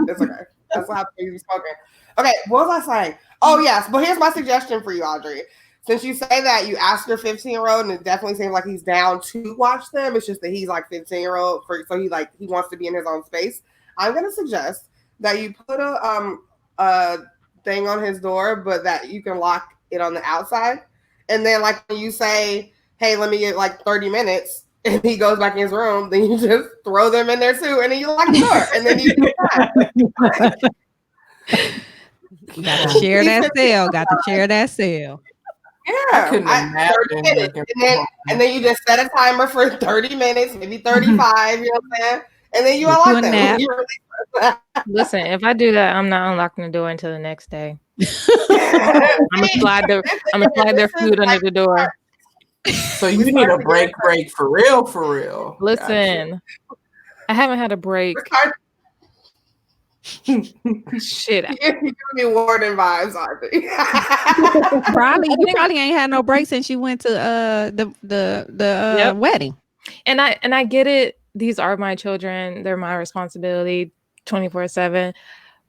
it's okay. That's what happens when you're smoking. Okay, what was I saying? Oh yes, but here's my suggestion for you, Audrey. Since you say that, you ask your 15-year-old, and it definitely seems like he's down to watch them. It's just that he's like 15-year-old, so he wants to be in his own space. I'm gonna suggest that you put a thing on his door, but that you can lock it on the outside. And then like when you say, "Hey, let me get like 30 minutes," and he goes back in his room, then you just throw them in there too, and then you lock the door, and then you Got to share that cell. Got to share that cell. Yeah, 30 minutes. And then you just set a timer for 30 minutes, maybe 35, you know what I'm saying? And then you unlock them. Listen, if I do that, I'm not unlocking the door until the next day. I'm gonna slide their food under the door. So you need a break for real. Listen, gotcha. I haven't had a break. Shit, you give me warden vibes, Audrey. You probably ain't had no break since you went to the wedding. And I get it. These are my children. They're my responsibility 24/7.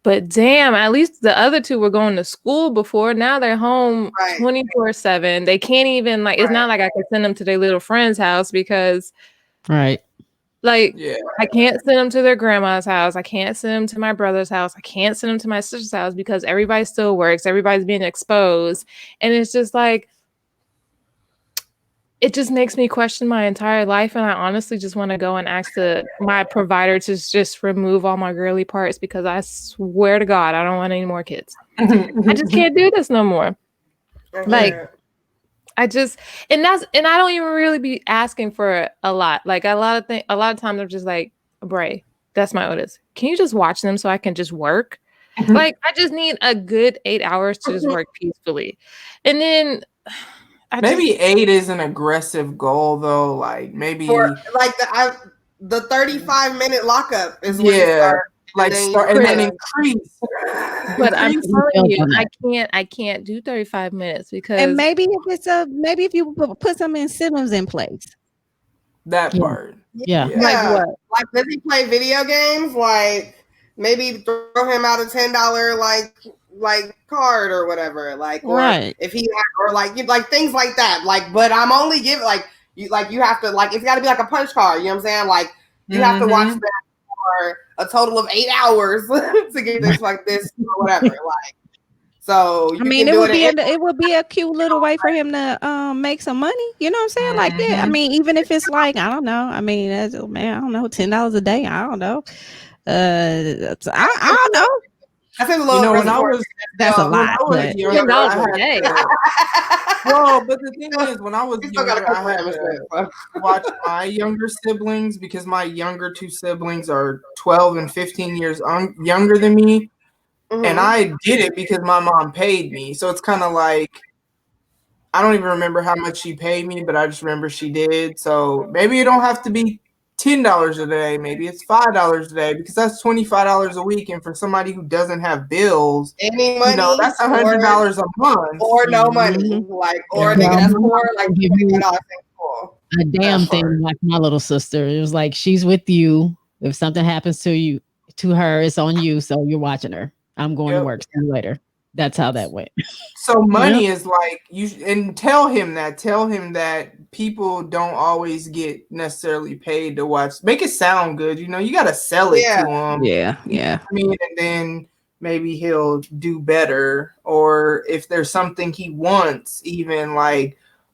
But damn, at least the other two were going to school before. Now they're home 24/7. They can't even it's not like I can send them to their little friend's house because I can't send them to their grandma's house. I can't send them to my brother's house. I can't send them to my sister's house because everybody still works. Everybody's being exposed. And it's just it just makes me question my entire life. And I honestly just want to go and ask my provider to just remove all my girly parts because I swear to God, I don't want any more kids. I just can't do this no more. I don't even really be asking for a lot. Like a lot of times I'm just like, Bray, that's my oldest. Can you just watch them so I can just work? I just need a good 8 hours to just work peacefully. And then maybe 8 is an aggressive goal though. Like maybe the 35-minute lockup is when and then increase. But I'm telling you, I can't do 35 minutes because maybe if you put some incentives in place. That part. Yeah. Like what? Like does he play video games? Like maybe throw him out a $10 like card or whatever. If he or things like that. But I'm only giving you have to it's gotta be like a punch card, you know what I'm saying? You have to watch that for a total of 8 hours to get this this or whatever. So it would be a cute little way for him to make some money. You know what I'm saying? Like that. I mean, even if it's I don't know. I mean, I don't know, $10 a day. I don't know. I don't know. I think that's a lot. Well, but the thing is, when I was younger, I had to watch my younger siblings because my younger two siblings are 12 and 15 years younger than me. Mm-hmm. And I did it because my mom paid me. So it's kind of I don't even remember how much she paid me, but I just remember she did. So maybe it don't have to be $10 a day. Maybe it's $5 a day because that's $25 a week. And for somebody who doesn't have bills, any money, that's $100 a month, or no money, or nigga, that's more a damn thing. Like my little sister, it was she's with you. If something happens to her, it's on you. So you're watching her. I'm going to work. See you later. That's how that went. So money is you, and tell him that people don't always get necessarily paid to watch. Make it sound good. You got to sell it to him. Yeah. I mean, and then maybe he'll do better. Or if there's something he wants, even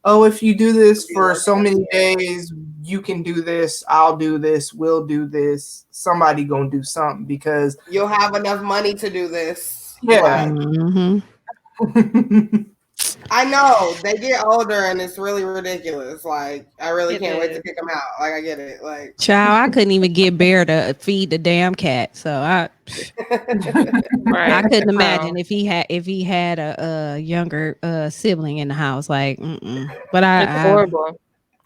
if you do this for so many days, you can do this. I'll do this. We'll do this. Somebody gonna do something because you'll have enough money to do this. Yeah. I know they get older and it's really ridiculous. I really can't wait to kick them out. I get it. Child, I couldn't even get Bear to feed the damn cat. So I couldn't imagine if he had a younger sibling in the house. But it's horrible.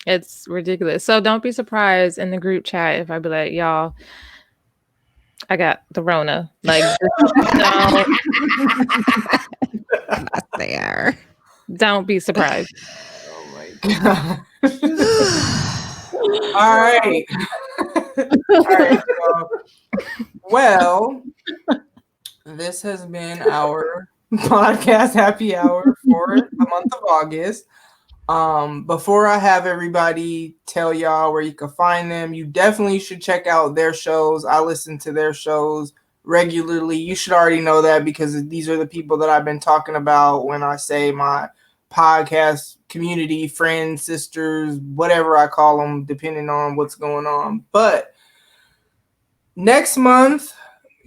It's ridiculous. So don't be surprised in the group chat if I be like, y'all, I got the Rona. Don't be surprised. Oh my God. All right. Well, this has been our podcast happy hour for the month of August. Before I have everybody tell y'all where you can find them, you definitely should check out their shows. I listen to their shows regularly. You should already know that because these are the people that I've been talking about when I say my podcast community, friends, sisters, whatever I call them, depending on what's going on. But next month,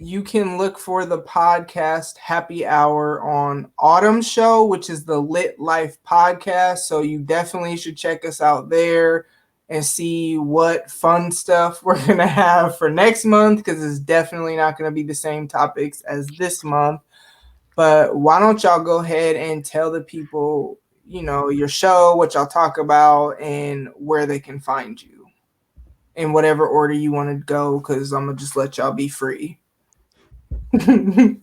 you can look for the podcast Happy Hour on Autumn Show, which is the Lit Life podcast. So you definitely should check us out there and see what fun stuff we're going to have for next month, because it's definitely not going to be the same topics as this month. But why don't y'all go ahead and tell the people, you know, your show, what y'all talk about, and where they can find you in whatever order you want to go, because I'm going to just let y'all be free. Okay.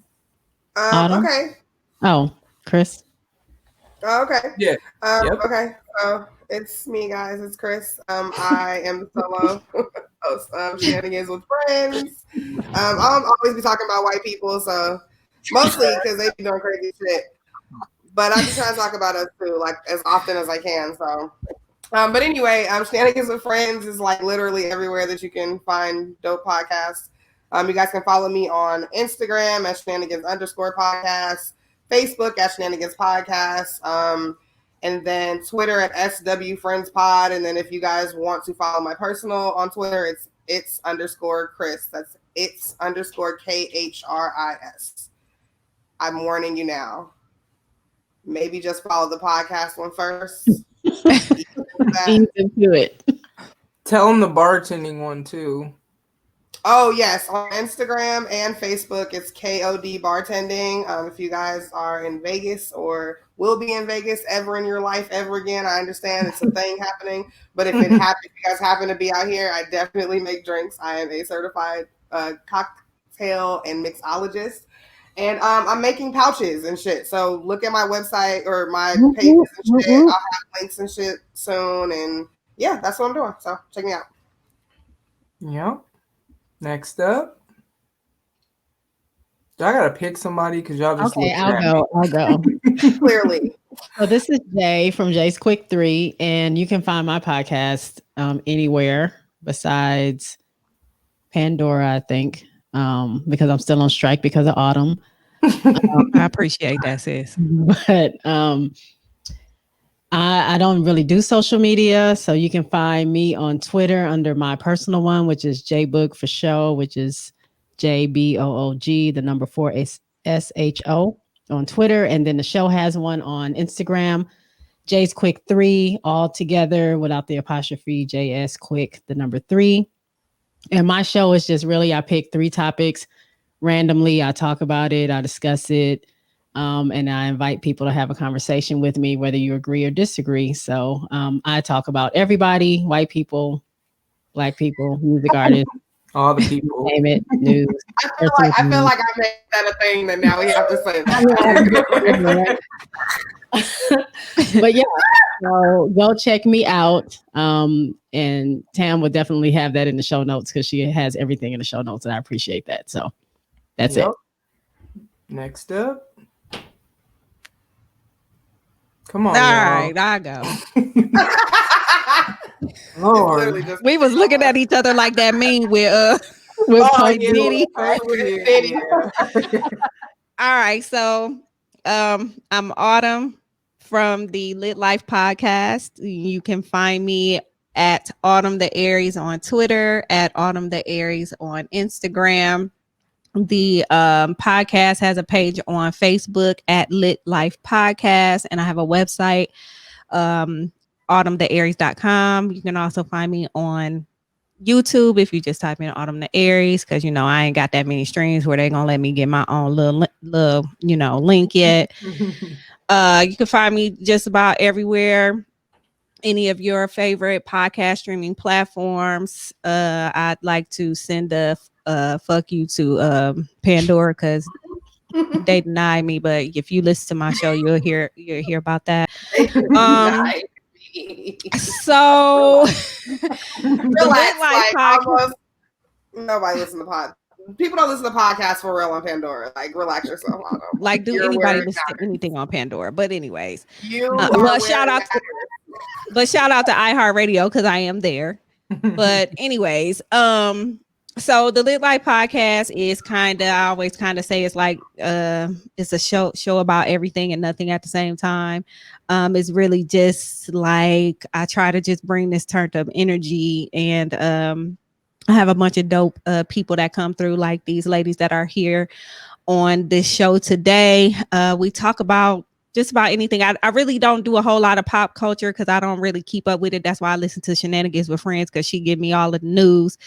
Oh, Chris. Okay. Yeah. Yep. Okay. So it's me, guys. It's Chris. I am the solo host of Shenanigans with Friends. I'll always be talking about white people, so mostly because they be doing crazy shit. But I be trying to talk about us too, like as often as I can. So, but anyway, Shenanigans with Friends is like literally everywhere that you can find dope podcasts. You guys can follow me on Instagram at shenanigans_podcast, Facebook at shenanigans podcast, and then Twitter at SW_Friends_Pod. And then if you guys want to follow my personal on Twitter, it's _Chris. That's _KHRIS. I'm warning you now. Maybe just follow the podcast one first. Ease into it. Tell them the bartending one too. Oh, yes. On Instagram and Facebook, it's KOD Bartending. If you guys are in Vegas or will be in Vegas ever in your life ever again, I understand it's a thing happening. But if you guys happen to be out here, I definitely make drinks. I am a certified cocktail and mixologist. And I'm making pouches and shit. So look at my website or my pages and shit. I'll have links and shit soon. And yeah, that's what I'm doing. So check me out. Yep. Next up. I gotta pick somebody because y'all just Okay, I'll go. Clearly. So this is Jay from Jay's Quick 3, and you can find my podcast anywhere besides Pandora, I think, because I'm still on strike because of Autumn. I appreciate that, sis. But I don't really do social media, so you can find me on Twitter under my personal one, which is JBoog for show, which is JBOOG, the number 4 SHO on Twitter, and then the show has one on Instagram, Jay's Quick 3, all together without the apostrophe, JS Quick, the number 3. And my show is just really, I pick 3 topics randomly. I talk about it, I discuss it. And I invite people to have a conversation with me, whether you agree or disagree. So I talk about everybody, white people, black people, music artists, all the people, name it, news. I feel like I made that a thing that now we have to say that. But yeah, so go check me out. And Tam will definitely have that in the show notes because she has everything in the show notes, and I appreciate that. So that's it. Next up. Come on. All right, I go. Lord. We was looking at each other like that meme with Diddy. All right, so I'm Autumn from the Lit Life podcast. You can find me at Autumn the Aries on Twitter, at Autumn the Aries on Instagram. The podcast has a page on Facebook at Lit Life Podcast, and I have a website, autumnthearies.com. You can also find me on YouTube if you just type in Autumn the Aries, because you know I ain't got that many streams where they're gonna let me get my own little link yet. You can find me just about everywhere. Any of your favorite podcast streaming platforms. I'd like to send a fuck you to Pandora because they denied me, but if you listen to my show, you'll hear about that. So relax, like almost nobody listen to pod. People don't listen to podcasts for real on Pandora. Like, relax yourself. Like, do anybody listen to anything on Pandora? But anyways, shout out to iHeartRadio because I am there. But anyways, so the Lit Life podcast is I always say it's like it's a show about everything and nothing at the same time. It's really just like I try to just bring this turned up energy and I have a bunch of dope people that come through, like these ladies that are here on this show today. We talk about just about anything. I really don't do a whole lot of pop culture because I don't really keep up with it. That's why I listen to Shenanigans with Friends, because she give me all of the news.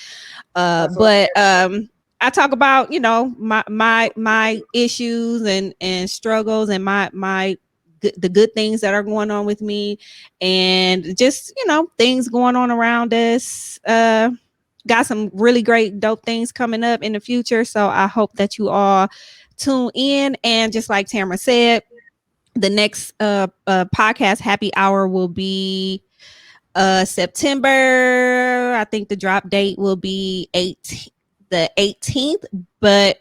But I talk about, you know, my issues and struggles and the good things that are going on with me, and just, you know, things going on around us. Got some really great dope things coming up in the future, so I hope that you all tune in. And just like Tamara said, the next podcast happy hour will be September. I think the drop date will be the 18th, but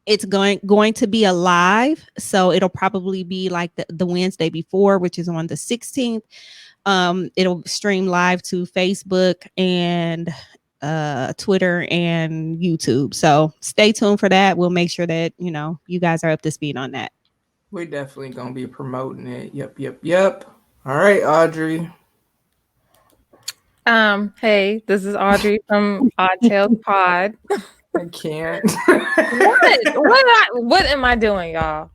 it's going to be a live, so it'll probably be like the Wednesday before, which is on the 16th. It'll stream live to Facebook and Twitter and YouTube, so stay tuned for that. We'll make sure that, you know, you guys are up to speed on that. We're definitely gonna be promoting it. Yep. All right, Audrey. Hey, this is Audrey from Podchaser Pod. I can't. What am I doing, y'all?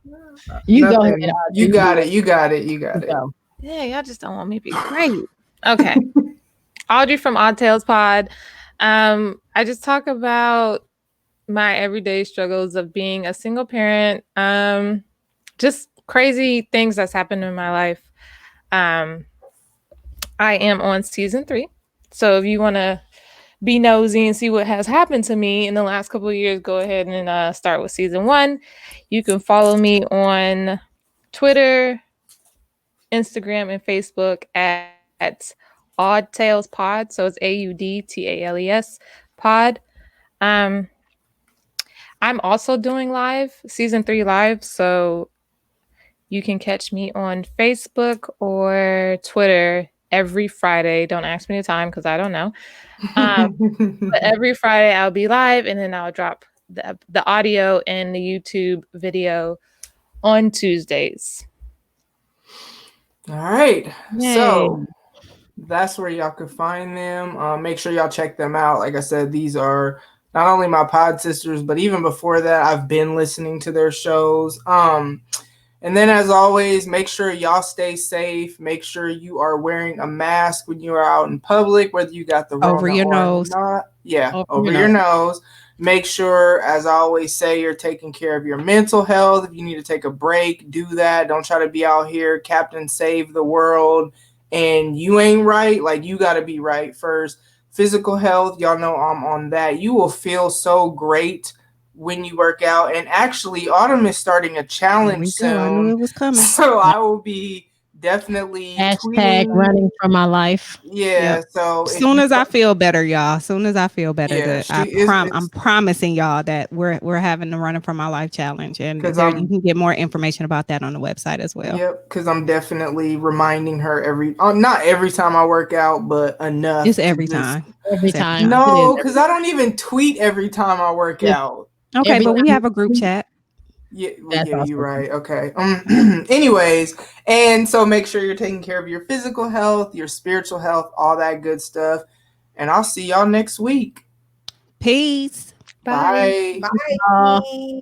You go Nothing. ahead. Audrey. You got it. Go. Yeah, y'all just don't want me to be great. Okay. Audrey from Odd Tales Pod. I just talk about my everyday struggles of being a single parent. Just crazy things that's happened in my life. I am on season 3. So if you want to be nosy and see what has happened to me in the last couple of years, go ahead and start with season 1. You can follow me on Twitter, Instagram, and Facebook at Odd Tales Pod. So it's AUDTALES Pod. I'm also doing live, season 3 live. So you can catch me on Facebook or Twitter every Friday. Don't ask me the time because I don't know. But every Friday I'll be live, and then I'll drop the audio and the YouTube video on Tuesdays. All right. Yay. So that's where y'all can find them. Make sure y'all check them out. Like I said, these are not only my pod sisters, but even before that, I've been listening to their shows. And then, as always, make sure y'all stay safe. Make sure you are wearing a mask when you are out in public, whether you got the Over your nose. not. Yeah, over your nose. Make sure, as I always say, you're taking care of your mental health. If you need to take a break, do that. Don't try to be out here, Captain Save the World, and you ain't right. Like, you got to be right first. Physical health, y'all know I'm on that. You will feel so great when you work out. And actually, Autumn is starting a challenge soon. I knew it was coming. So I will be definitely Hashtag running for my life. Yeah. Yep. So Soon as I feel better, y'all. Soon as I feel better, yeah, I'm promising y'all that we're having the Running for My Life challenge, and you can get more information about that on the website as well. Yep, because I'm definitely reminding her not every time I work out, but enough. It's every time. Every time. No, because I don't even tweet every time I work out. Okay, but we have a group chat. Yeah, awesome. you're right. Okay. Anyways, and so make sure you're taking care of your physical health, your spiritual health, all that good stuff. And I'll see y'all next week. Peace. Bye. Bye.